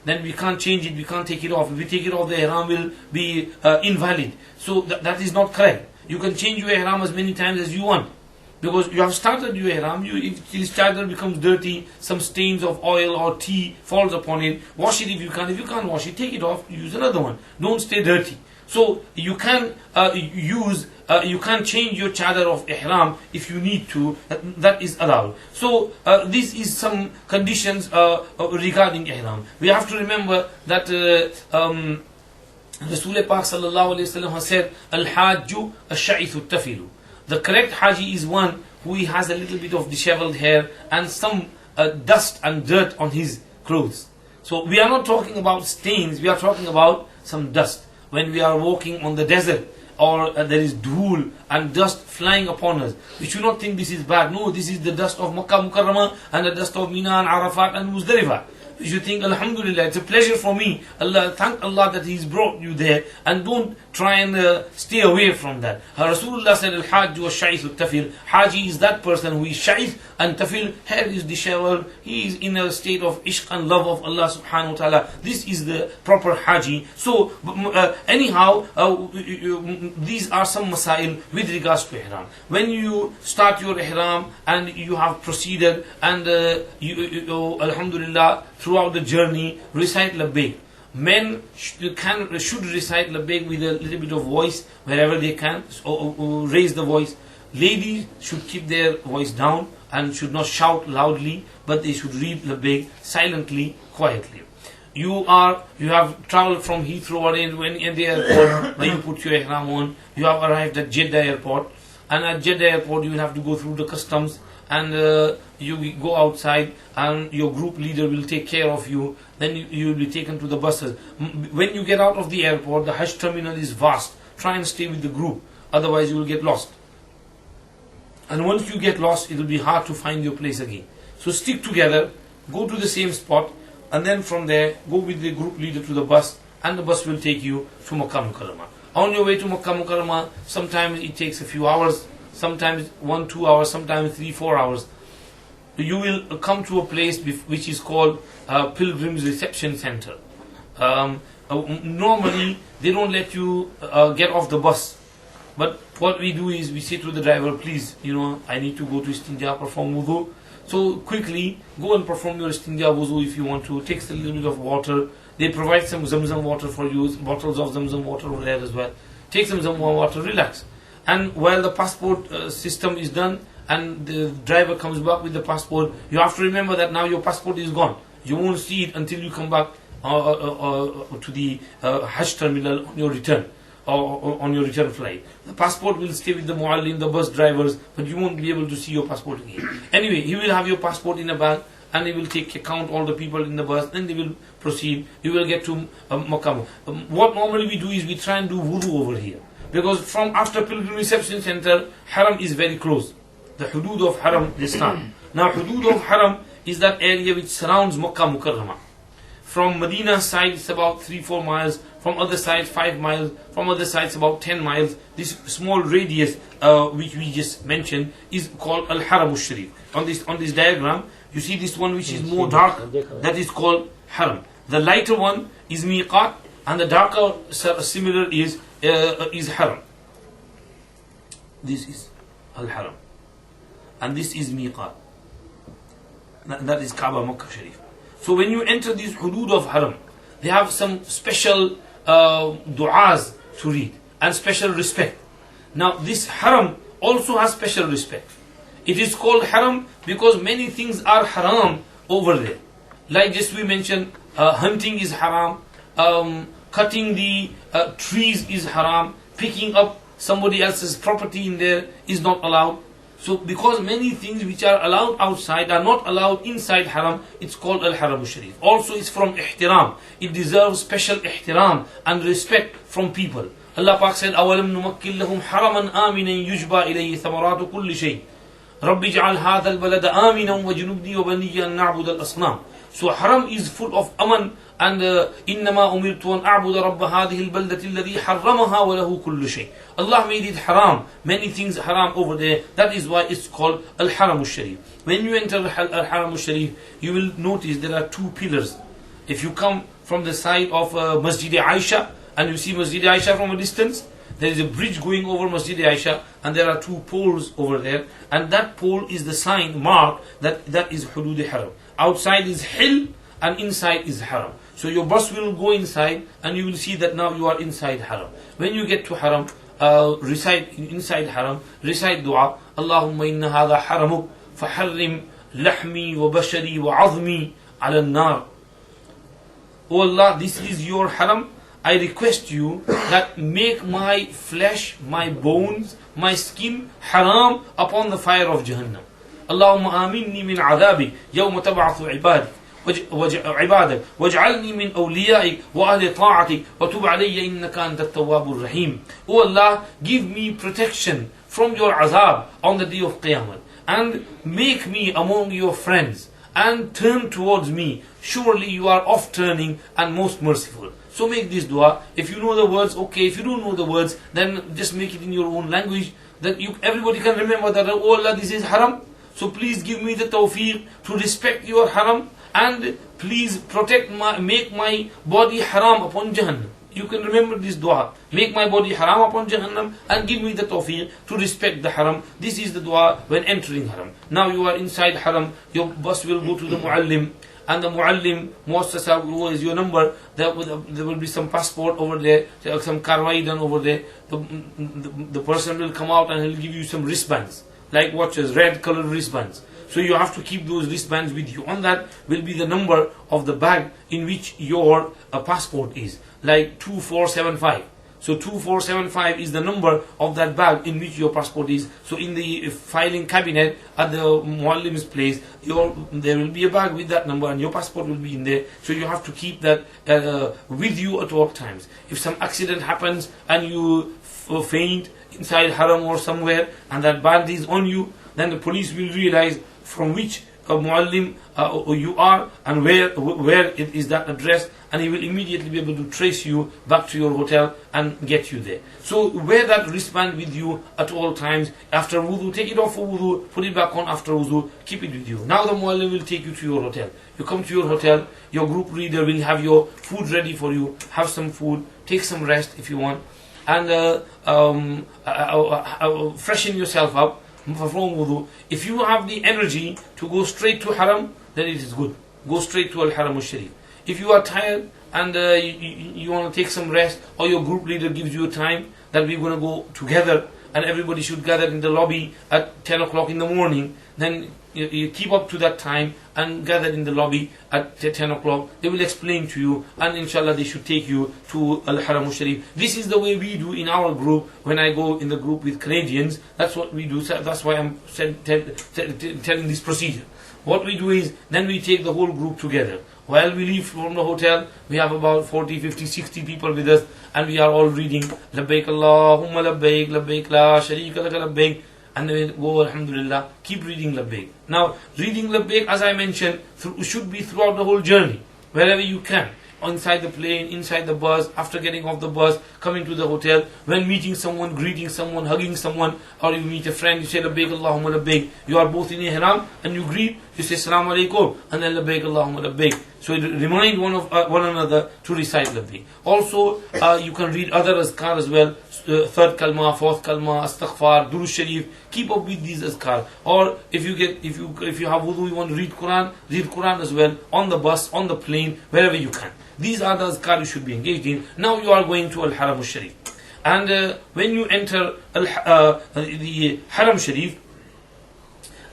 then we can't change it, we can't take it off. If we take it off, the ihram will be invalid. So that is not correct. You can change your ihram as many times as you want. Because you have started your ihram, if this chadar becomes dirty, some stains of oil or tea falls upon it, wash it if you can. If you can't wash it, take it off, use another one. Don't stay dirty. So you can you can change your chadar of ihram if you need to. That is allowed. So this is some conditions regarding ihram. We have to remember that Rasul Pak sallallahu alaihi wasallam has said, "Al-Hajju ash-sha'ithu tafilu." The correct Haji is one who has a little bit of disheveled hair and some dust and dirt on his clothes. So we are not talking about stains, we are talking about some dust. When we are walking on the desert, or there is dhool and dust flying upon us, we should not think this is bad. No, this is the dust of Makkah Mukarramah and the dust of Mina and Arafat and Muzdalifah. You should think, Alhamdulillah, it's a pleasure for me. Thank Allah that He's brought you there, and don't try and stay away from that. Rasulullah said, Al-Hajj wa Sha'ith tafil. Haji is that person who is Sha'ith and Tafil, hair is disheveled, he is in a state of ishq and love of Allah subhanahu wa ta'ala. This is the proper Haji. So, anyhow, these are some Masail with regards to Ihram. When you start your Ihram and you have proceeded and Alhamdulillah, throughout the journey, recite Labbaik. Men should recite Labbaik with a little bit of voice wherever they can, or raise the voice. Ladies should keep their voice down and should not shout loudly, but they should read labbaik silently, quietly. You have traveled from Heathrow or in the airport where you put your ihram on. You have arrived at Jeddah airport, and at Jeddah airport you will have to go through the customs, and you go outside, and your group leader will take care of you. Then you will be taken to the buses. When you get out of the airport, the Hajj terminal is vast. Try and stay with the group, otherwise you will get lost. And once you get lost, it will be hard to find your place again. So stick together, go to the same spot, and then from there, go with the group leader to the bus, and the bus will take you to Makkah Mukarramah. On your way to Makkah Mukarramah, sometimes it takes a few hours, sometimes 1-2 hours, sometimes 3-4 hours. You will come to a place which is called Pilgrim's Reception Center. Normally, they don't let you get off the bus. But what we do is we say to the driver, please, I need to go to Istinja, perform wudu. So quickly, go and perform your Istinja wudu if you want to. Takes a little bit of water. They provide some Zamzam water for you, bottles of Zamzam water over there as well. Take some Zamzam water, relax. And while the passport system is done, and the driver comes back with the passport, you have to remember that now your passport is gone. You won't see it until you come back to the Hajj terminal on your return. Or on your return flight. The passport will stay with the muallim, the bus drivers, but you won't be able to see your passport again. Anyway, he will have your passport in a bag, and he will count all the people in the bus, then they will proceed. You will get to Makkah. What normally we do is we try and do wudu over here. Because from after Pilgrim Reception Center, Haram is very close. The hudud of Haram, they start. Now hudud of Haram is that area which surrounds Makkah Mukarramah. From Medina side it's about 3-4 miles, from other side 5 miles, from other sides about 10 miles. This small radius which we just mentioned is called Al-Haram al-Sharif. On this diagram, you see this one which is more dark, that is called Haram. The lighter one is Miqat, and the darker similar is Haram. This is Al-Haram, and this is Miqat. That is Kaaba Makkah Sharif. So when you enter these hudud of Haram, they have some special du'as to read and special respect. Now this Haram also has special respect. It is called Haram because many things are haram over there. Like just we mentioned, hunting is haram, cutting the trees is haram, picking up somebody else's property in there is not allowed. So because many things which are allowed outside are not allowed inside Haram, it's called Al-Haram al-Sharif. Also it's from ihtiram. It deserves special ihtiram and respect from people. Allah Pak said, أَوَلَمْ نُمَكِّنْ لَهُمْ حَرَمًا آمِنًا يُجْبَى إِلَيْهِ ثَمَرَاتُ كُلِّ شَيْءٍ رَبِّ اجْعَلْ هَذَا الْبَلَدَ آمِنًا وَجُنُبْنِي وَبَنِيَّ أَن نَعْبُدَ الْأَصْنَامَ. So Haram is full of aman, and إِنَّمَا أُمِرْتُ أَنْ أَعْبُدَ رَبَّ هَذِهِ الْبَلْدَةِ الَّذِي حَرَّمَهَا وَلَهُ كُلُّ شَيْءٍ. Allah made it haram, many things haram over there. That is why it's called Al-Haram al-Sharif. When you enter Al-Haram al-Sharif, you will notice there are two pillars. If you come from the side of Masjid Aisha, and you see Masjid Aisha from a distance, there is a bridge going over Masjid Aisha, and there are two poles over there, and that pole is the sign, mark, that is Hudud Haram. Outside is Hil, and inside is Haram. So your bus will go inside, and you will see that now you are inside Haram. When you get to Haram, recite inside Haram, recite dua, Allahumma inna hadha haramuk, faharrim lahmi wa bashari wa azmi ala nar. Oh Allah, this is your Haram. I request you that make my flesh, my bones, my skin haram upon the fire of Jahannam. Allahumma aminni min adhabi yawma tab'athu ibadik وعبادك واجعلني من أوليائك وأهل طاعتك وتب علي إنك أنت التواب الرحيم. Oh Allah, give me protection from your azab on the day of Qiyamah, and make me among your friends, and turn towards me. Surely you are oft turning and most merciful. So make this dua. If you know the words, okay. If you don't know the words, then just make it in your own language, that everybody can remember that, oh Allah, this is haram. So please give me the tawfiq to respect your haram, and please make my body haram upon Jahannam. You can remember this dua. Make my body haram upon Jahannam, and give me the tawfiq to respect the haram. This is the dua when entering haram. Now you are inside haram, your bus will go to the muallim, and the muallim, muassasa, who is your number, there will be some passport over there, some karwai done over there. The person will come out and he'll give you some wristbands, like watches, red colored wristbands. So you have to keep those wristbands with you. On that will be the number of the bag in which your passport is, like 2475. So 2475 is the number of that bag in which your passport is. So in the filing cabinet at the Muallim's place, there will be a bag with that number and your passport will be in there. So you have to keep that with you at all times. If some accident happens and you faint inside Haram or somewhere and that band is on you, then the police will realize from which Muallim you are and where it is that address, and he will immediately be able to trace you back to your hotel and get you there. So wear that wristband with you at all times. After wudu, take it off for wudu, put it back on after wudu, keep it with you. Now the Muallim will take you to your hotel. You come to your hotel, your group leader will have your food ready for you. Have some food, take some rest if you want, and freshen yourself up. Perform wudu. If you have the energy to go straight to Haram, then it is good. Go straight to Al-Haram al-Sharif. If you are tired and you want to take some rest, or your group leader gives you a time that we're going to go together and everybody should gather in the lobby at 10 o'clock in the morning, then you keep up to that time and gather in the lobby at 10 o'clock. They will explain to you, and inshallah they should take you to Al-Haram al-Sharif. This is the way we do in our group. When I go in the group with Canadians, that's what we do. That's why I'm telling this procedure. What we do is, then we take the whole group together. While we leave from the hotel, we have about 40, 50, 60 people with us, and we are all reading Labbaik Allahumma Labbaik, Labbaik La Sharika Laka Labbaik, and then we go Alhamdulillah, keep reading Labbaik. Now, reading Labbaik, as I mentioned, should be throughout the whole journey, wherever you can. Inside the plane, inside the bus, after getting off the bus, coming to the hotel, when meeting someone, greeting someone, hugging someone, or you meet a friend, you say Labbaik Allahumma Labbaik. You are both in Ihram and you greet, you say Assalamu Alaikum, and then Labbaik Allahumma Labbaik. So remind one another to recite Labbaik. Also, you can read other azkar as well, third kalma, fourth kalma, astaghfar, durud sharif. Keep up with these azkar. Or if you have wudu, you want to read Quran as well, on the bus, on the plane, wherever you can. These are the azkar you should be engaged in. Now you are going to Al-Haram al-Sharif. And when you enter the Haram Sharif,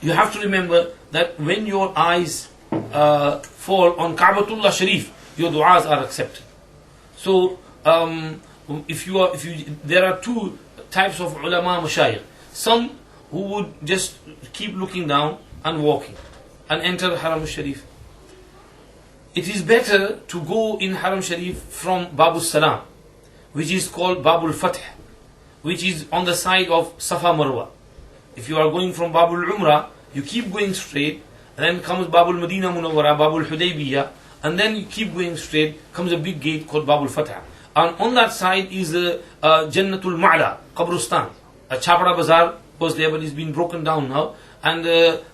you have to remember that when your eyes fall on Ka'batullah Sharif, your du'as are accepted. So there are two types of ulama mashayikh. Some who would just keep looking down and walking and enter Haram al-Sharif. It is better to go in Haram Sharif from Babul Salam, which is called Babul Fath, which is on the side of Safa Marwa. If you are going from Babul Umra, you keep going straight, and then comes Babul Medina Munawwara, Babul Hudaybiyah, and then you keep going straight, comes a big gate called Babul Fath. And on that side is Jannatul Ma'la, Qabrustan. A Chapra Bazaar was there, but it's been broken down now. And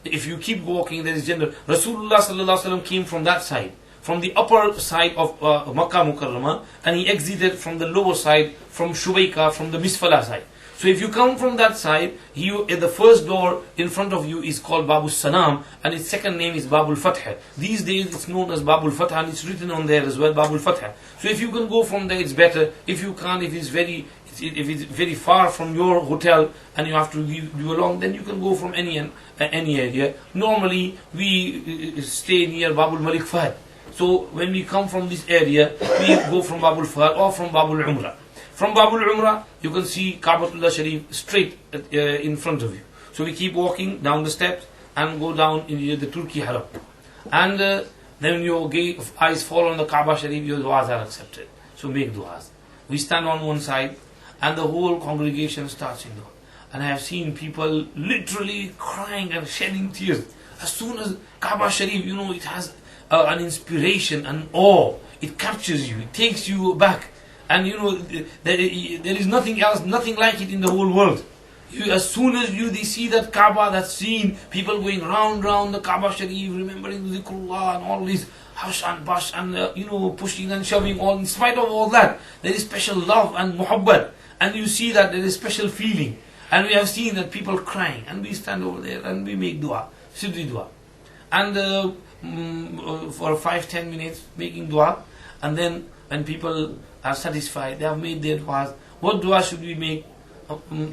if you keep walking, there is Jannah. Rasulullah sallallahu alaihi wasallam came from that side, from the upper side of Makkah Mukarramah, and he exited from the lower side, from Shubayka, from the Misfala side. So if you come from that side, the first door in front of you is called Babul Salam, and its second name is Babul Fath. These days it's known as Babul Fath, and it's written on there as well, Babul Fath. So if you can go from there, it's better. If you can't, if it's very far from your hotel and you have to do along, then you can go from any area. Normally we stay near Babul Malik Fahd. So when we come from this area, we go from Babul Fahd or from Babul Umrah. From Babul Umrah, you can see Ka'batullah Sharif straight in front of you. So we keep walking down the steps and go down in the Turkey Haram. And then your eyes fall on the Kaaba Sharif, your du'as are accepted. So make du'as. We stand on one side and the whole congregation starts in dua. And I have seen people literally crying and shedding tears. As soon as Kaaba Sharif, it has an inspiration and awe. It captures you, it takes you back. And there is nothing else, nothing like it in the whole world. As soon as they see that Kaaba, that scene, people going round the Kaaba Sharif, remembering Zikrullah and all this hush and bush and pushing and shoving, all in spite of all that, there is special love and muhabbat, and you see that there is special feeling. And we have seen that people crying, and we stand over there and we make dua, Sidri dua, and for 5-10 minutes making dua, and then when people are satisfied, they have made their duas. What dua should we make?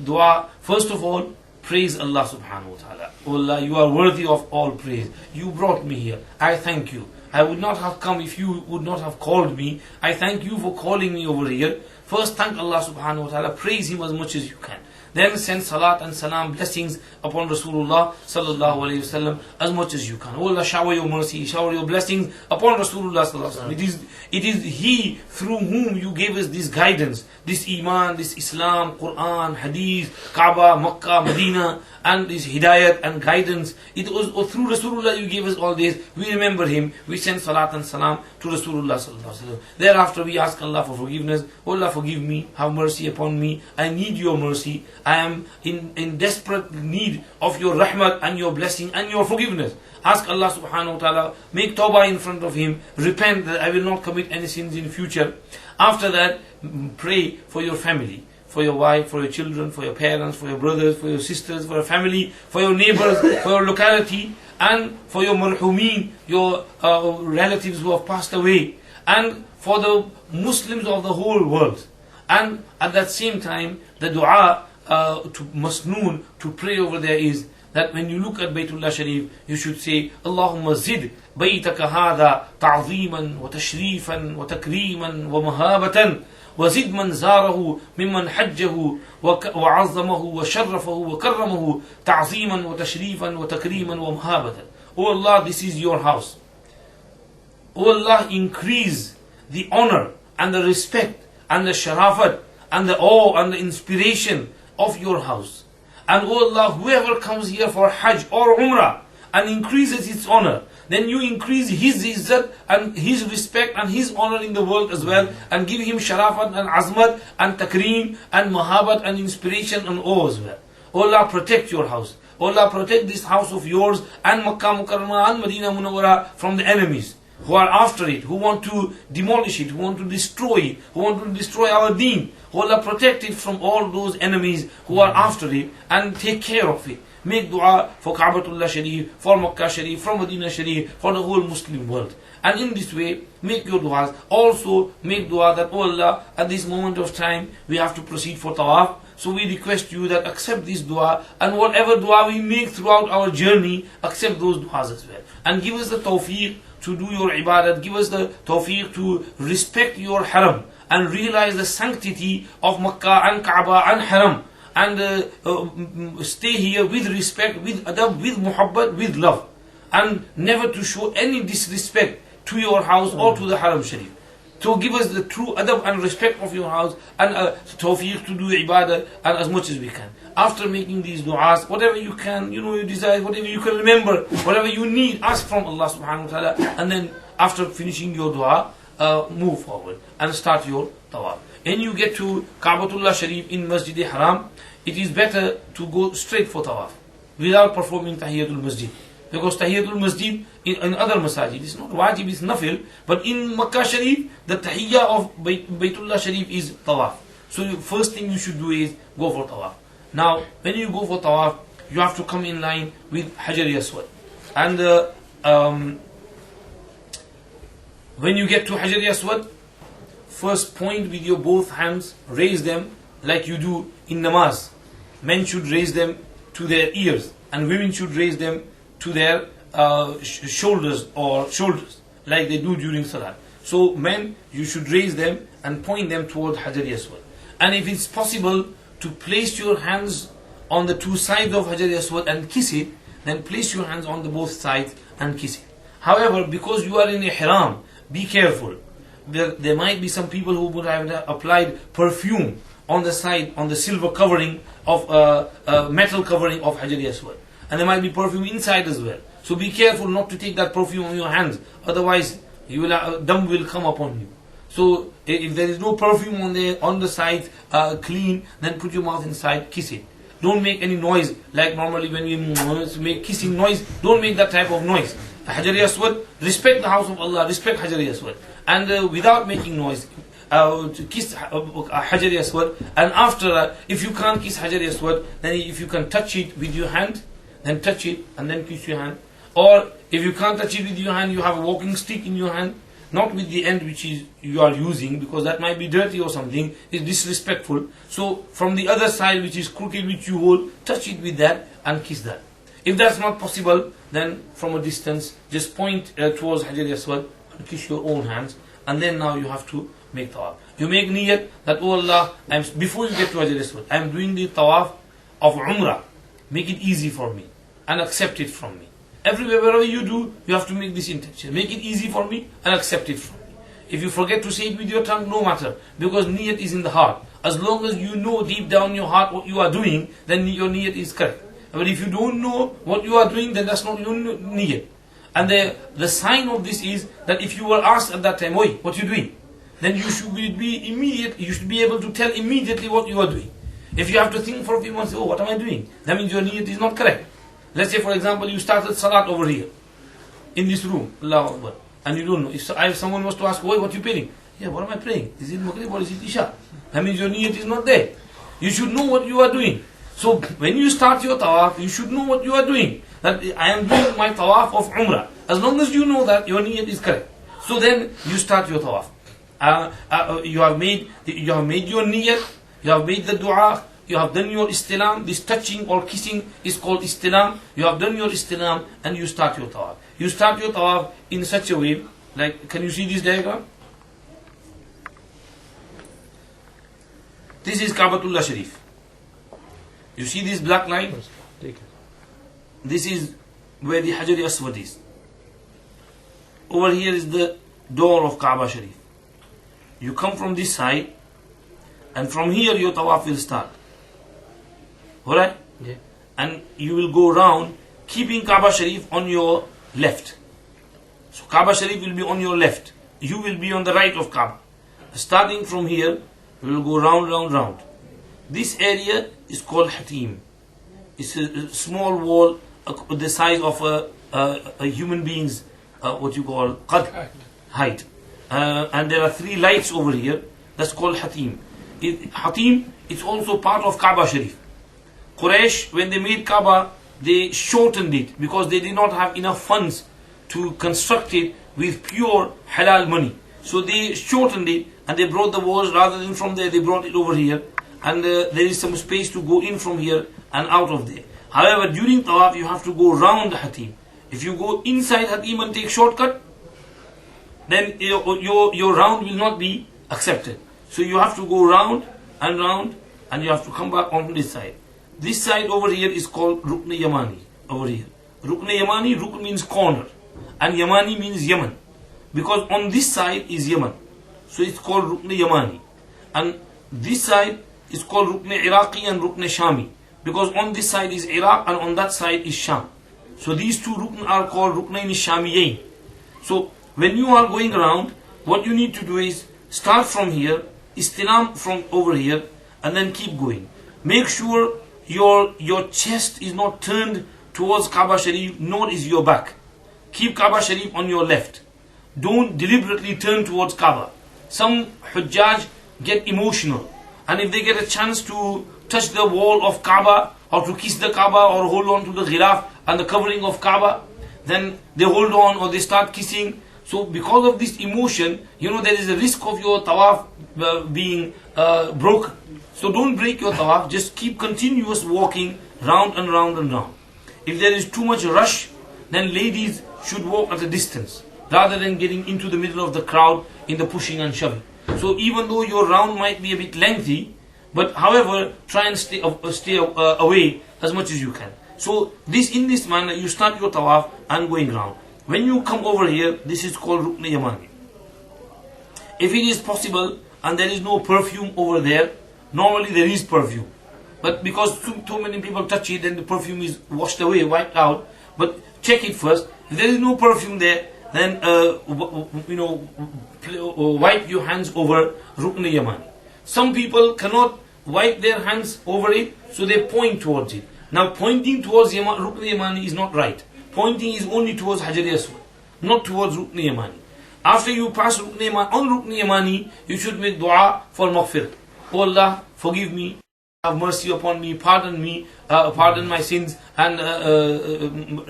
Dua, first of all, praise Allah subhanahu wa ta'ala. Oh Allah, you are worthy of all praise. You brought me here. I thank you. I would not have come if you would not have called me. I thank you for calling me over here. First thank Allah subhanahu wa ta'ala. Praise Him as much as you can. Then send salat and salam, blessings upon Rasulullah sallallahu alayhi wasallam as much as you can. Oh Allah, shower your mercy, shower your blessings upon Rasulullah sallallahu alayhi wasallam. It is He through whom you gave us this guidance, this Iman, this Islam, Quran, Hadith, Kaaba, Makkah, Medina, and this Hidayat and guidance. It was through Rasulullah you gave us all this. We remember Him. We send salat and salam to Rasulullah sallallahu alayhi wasallam. Thereafter we ask Allah for forgiveness. Oh Allah, forgive me, have mercy upon me. I need your mercy. I am in desperate need of your rahmat and your blessing and your forgiveness. Ask Allah subhanahu wa ta'ala, make tawbah in front of Him, repent that I will not commit any sins in future. After that, pray for your family, for your wife, for your children, for your parents, for your brothers, for your sisters, for your family, for your neighbors, for your locality, and for your marhumeen, your relatives who have passed away, and for the Muslims of the whole world. And at that same time, the dua to masnoon, to pray over there is that when you look at Baytullah Sharif, you should say, Allahumma zid baytaka hada ta'zeeman wa tashrifan wa takreeman wa mahabatan wa zid man zarahu mimman hajjahu wa azzamahu wa sharrafahu wa karramahu ta'zeeman wa tashrifan wa takreeman wa mahabatan. Oh Allah, this is your house. Oh Allah, increase the honor and the respect and the sharafat and the awe and the inspiration of your house. And oh Allah, whoever comes here for Hajj or Umrah and increases its honor, then you increase his izzat and his respect and his honor in the world as well, and give him sharafat and azmat and takreem and mahabat and inspiration and awe as well. Oh Allah, protect your house. Oh Allah, protect this house of yours and Makkah Mukarramah and Medina Munawwara from the enemies who are after it, who want to demolish it, who want to destroy it, who want to destroy our deen. Oh Allah, protect it from all those enemies who are after it, and take care of it. Make dua for Ka'batullah Sharif, for Makkah Sharif, for Medina Sharif, for the whole Muslim world. And in this way, make your duas. Also, make dua that, oh Allah, at this moment of time, we have to proceed for tawaf. So we request you that accept this dua, and whatever dua we make throughout our journey, accept those duas as well. And give us the tawfiq to do your ibadat, give us the tawfiq to respect your haram, and realize the sanctity of Makkah and Kaaba and haram, and stay here with respect, with adab, with muhabbat, with love, and never to show any disrespect to your house or to the haram sharif. So give us the true adab and respect of your house, and tawfiq to do ibadah, and as much as we can. After making these du'as, whatever you can, you desire, whatever you can remember, whatever you need, ask from Allah subhanahu wa ta'ala, and then after finishing your dua, move forward and start your tawaf. When you get to Ka'batullah Sharif in Masjid Haram, it is better to go straight for tawaf without performing Tahiyatul Masjid. Because Tahiyatul Masjid in other masajid is not wajib, it's nafil. But in Makkah Sharif, the Tahiyyah of Baytullah Sharif is tawaf. So the first thing you should do is go for tawaf. Now, when you go for tawaf, you have to come in line with Hajar Aswad. And when you get to Hajar Aswad, first point with your both hands, raise them like you do in namaz. Men should raise them to their ears, and women should raise them to their shoulders, like they do during salah. So men, you should raise them and point them toward Hajar Aswad. And if it's possible to place your hands on the two sides of Hajar Aswad and kiss it, then place your hands on the both sides and kiss it. However, because you are in ihram, be careful. There might be some people who would have applied perfume on the side, on the silver covering of metal covering of Hajar Aswad. And there might be perfume inside as well. So be careful not to take that perfume on your hands. Otherwise, dam will come upon you. So if there is no perfume on the side clean, then put your mouth inside, kiss it. Don't make any noise like normally when we make kissing noise. Don't make that type of noise. Hajar Aswad, respect the house of Allah, respect Hajar Aswad. And without making noise, to kiss Hajar Aswad. And after that, if you can't kiss Hajar Aswad, then if you can touch it with your hand, then touch it and then kiss your hand. Or if you can't touch it with your hand, you have a walking stick in your hand, not with the end which is you are using, because that might be dirty or something, is disrespectful. So from the other side which is crooked, which you hold, touch it with that and kiss that. If that's not possible, then from a distance just point towards Hajar Aswad and kiss your own hands, and then now you have to make tawaf. You make niyat that, oh Allah, before you get to Hajar Aswad, I am doing the tawaf of Umrah. Make it easy for me and accept it from me. Everywhere, wherever you do, you have to make this intention. Make it easy for me and accept it from me. If you forget to say it with your tongue, no matter, because niyat is in the heart. As long as you know deep down in your heart what you are doing, then your niyat is correct. But if you don't know what you are doing, then that's not your niyat. And the sign of this is that if you were asked at that time, "Oi, what are you doing?" then you should be immediate. You should be able to tell immediately what you are doing. If you have to think for a few months, "Oh, what am I doing?" that means your niyat is not correct. Let's say, for example, you started salat over here, in this room, Allahu Akbar, and you don't know. If someone was to ask, "Oi, what are you praying?" "Yeah, what am I praying? Is it Maghrib or is it Isha?" that means your niyat is not there. You should know what you are doing. So when you start your tawaf, you should know what you are doing. That I am doing my tawaf of Umrah. As long as you know that, your niyat is correct. So then you start your tawaf. You have made your niyat, you have made the dua, you have done your istilam. This touching or kissing is called istilam. You have done your istilam and you start your tawaf. You start your tawaf in such a way, like, can you see this diagram? This is Kaabatullah Sharif. You see this black line? This is where the Hajar Aswad is. Over here is the door of Kaaba Sharif. You come from this side, and from here your tawaf will start. Alright? Yeah. And you will go round, keeping Kaaba Sharif on your left. So Kaaba Sharif will be on your left. You will be on the right of Kaaba. Starting from here, we will go round, round, round. This area is called Hatim. It's a small wall the size of a human being's what you call height. And there are 3 lights over here. That's called Hatim. Hatim is also part of Kaaba Sharif. Quraysh, when they made Kaaba, they shortened it because they did not have enough funds to construct it with pure halal money. So they shortened it and they brought the walls, rather than from there, they brought it over here. And there is some space to go in from here and out of there. However, during tawaf, you have to go round the Hatim. If you go inside Hatim and take shortcut, then your round will not be accepted. So you have to go round, and you have to come back on this side. This side over here is called Rukn Yamani. Over here, Rukn Yamani, Rukn means corner, and Yamani means Yemen, because on this side is Yemen. So it's called Rukn Yamani, and this side is called Rukn Iraqi and Rukn Shami, because on this side is Iraq and on that side is Sham. So these 2 Rukn are called Ruknayn Shamiyayn. So when you are going around, what you need to do is start from here, istilam from over here, and then keep going. Make sure your chest is not turned towards Kaaba Sharif, nor is your back. Keep Kaaba Sharif on your left. Don't deliberately turn towards Kaaba. Some Hujjaj get emotional, and if they get a chance to touch the wall of Kaaba, or to kiss the Kaaba, or hold on to the ghiraf and the covering of Kaaba, then they hold on or they start kissing. So because of this emotion, there is a risk of your tawaf being broken. So don't break your tawaf, just keep continuous walking round and round and round. If there is too much rush, then ladies should walk at a distance, rather than getting into the middle of the crowd in the pushing and shoving. So even though your round might be a bit lengthy, but however, try and stay away as much as you can. So in this manner, you start your tawaf and going round. When you come over here, this is called Rukn Yamani. If it is possible and there is no perfume over there, normally there is perfume. But because too many people touch it, then the perfume is washed away, wiped out. But check it first. If there is no perfume there, then wipe your hands over Rukn Yamani. Some people cannot wipe their hands over it, so they point towards it. Now pointing towards Rukn Yamani is not right. Pointing is only towards Hajar Aswad, not towards Rukn Yamani. After you pass Rukn Yamani, on Rukn Yamani, you should make dua for maghfirah. Oh Allah, forgive me, have mercy upon me, pardon my sins, and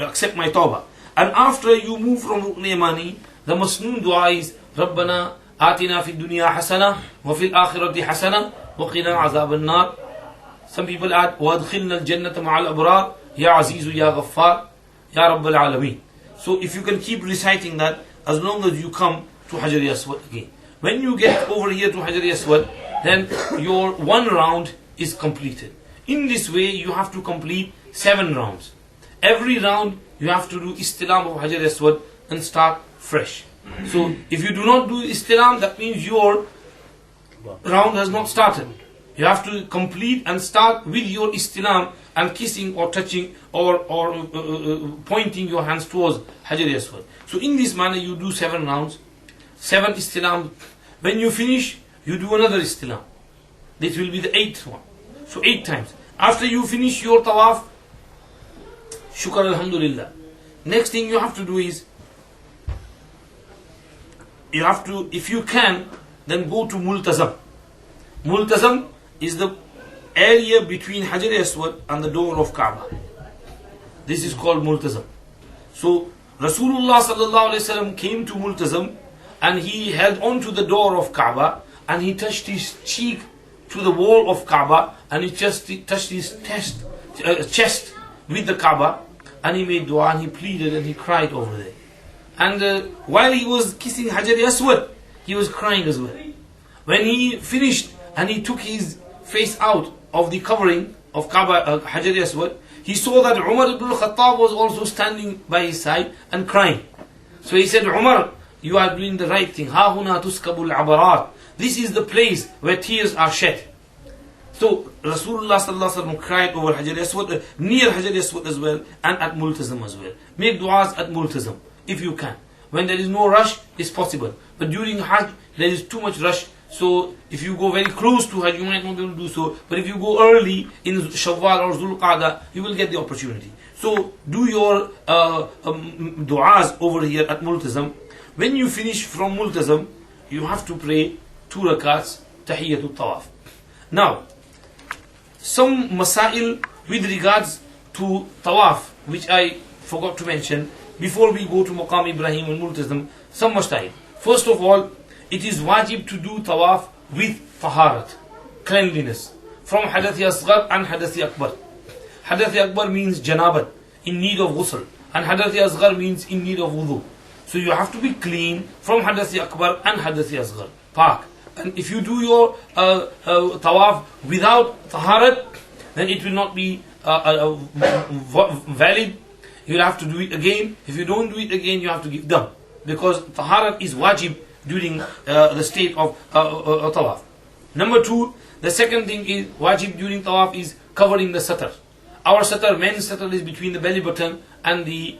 accept my tawbah. And after you move from Rukn Yamani, the masnoon dua is ربنا آتنا في الدنيا حسنة وفي الآخرة حسنة وقنا عذاب النار. Some people add وادخلنا الجنة مع الأبرار يا عزيز يا غفار يا رب العالمين. So if you can keep reciting that as long as you come to Hajar Aswad again. When you get over here to Hajar Aswad, then your one round is completed. In this way you have to complete 7 rounds. Every round you have to do istilam of Hajar Aswad and start fresh. So if you do not do istilam, that means your round has not started. You have to complete and start with your istilam and kissing or touching or pointing your hands towards Hajar Aswad. So in this manner you do 7 rounds, 7 istilam. When you finish, you do another istilam. This will be the 8th one. So 8 times. After you finish your tawaf, shukr alhamdulillah. Next thing you have to do is, you have to, if you can, then go to Multazam. Multazam is the area between Hajar Aswad and the door of Kaaba. This is called Multazam. So Rasulullah sallallahu alaihi wasallam came to Multazam and he held on to the door of Kaaba and he touched his cheek to the wall of Kaaba and he just touched his chest with the Kaaba and he made dua and he pleaded and he cried over there. And while he was kissing Hajar Aswad, he was crying as well. When he finished and he took his face out of the covering of Kaaba, Hajar Aswad, he saw that Umar ibn al-Khattab was also standing by his side and crying. So he said, Umar, you are doing the right thing. Ha huna tuskabul abarat. This is the place where tears are shed. So Rasulullah sallallahu alaihi wasallam cried over Hajar Aswad, near Hajar Aswad as well, and at Multazam as well. Make du'as at Multazam if you can. When there is no rush, it's possible. But during Hajj, there is too much rush. So if you go very close to Hajj, you might not be able to do so. But if you go early in Shawwal or Zulqa'dah, you will get the opportunity. So do your du'as over here at Multazam. When you finish from Multazam, you have to pray 2 rakats Tahiyyatul Tawaf. Now, some Masail with regards to Tawaf, which I forgot to mention before we go to Maqam Ibrahim and Multazam. Some Masail. First of all, it is wajib to do Tawaf with Taharat, cleanliness, from Hadathi Asghar and Hadathi Akbar. Hadathi Akbar means Janabat, in need of ghusl, and Hadathi Asghar means in need of wudu. So you have to be clean from Hadathi Akbar and Hadathi Asghar, Pak. And if you do your Tawaf without Taharat, then it will not be valid. You will have to do it again. If you don't do it again, you have to give dam. Because Taharat is wajib during the state of Tawaf. Number 2, the second thing is wajib during Tawaf is covering the satar. Our satar, men's satar, is between the belly button and the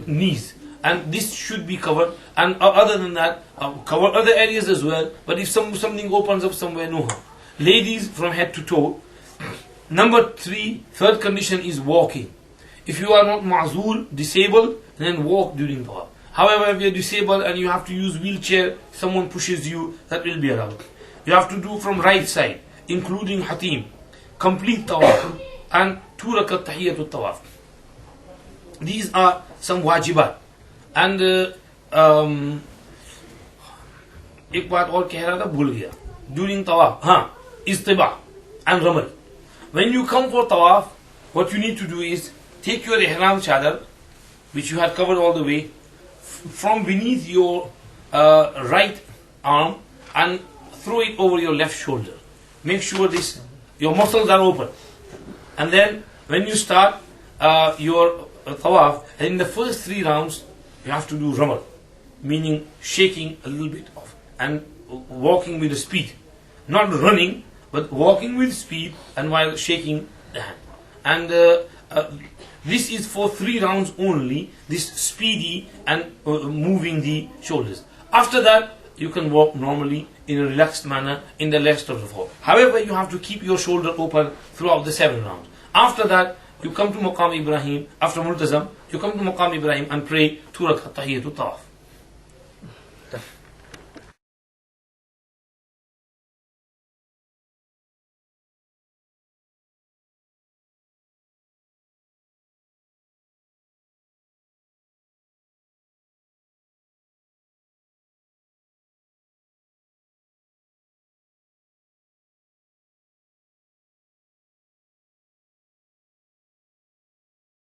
knees. And this should be covered. And other than that, cover other areas as well. But if something opens up somewhere, no harm. Ladies, from head to toe. Number 3, third condition is walking. If you are not ma'zur, disabled, then walk during Tawaf. However, if you are disabled and you have to use wheelchair, someone pushes you, that will be allowed. You have to do from right side, including Hatim, complete Tawaf, and 2 rakat Tahiyyatul Tawaf. These are some wajibat. And एक बात और कह रहा था, भूल गया. During Tawaf, Istiba and Ramal. When you come for Tawaf, what you need to do is take your Ihram chadar, which you have covered all the way, from beneath your right arm and throw it over your left shoulder. Make sure your muscles are open. And then when you start your Tawaf, in the first 3 rounds, you have to do Ramal, meaning shaking a little bit off and walking with the speed. Not running, but walking with speed and while shaking the hand. And this is for 3 rounds only, this speedy and moving the shoulders. After that, you can walk normally in a relaxed manner in the rest of the 4. However, you have to keep your shoulder open throughout the 7 rounds. After that, you come to Maqam Ibrahim. After Multazam, you come to Maqam Ibrahim and pray 2 rakat Tahiyyatul Tawaf.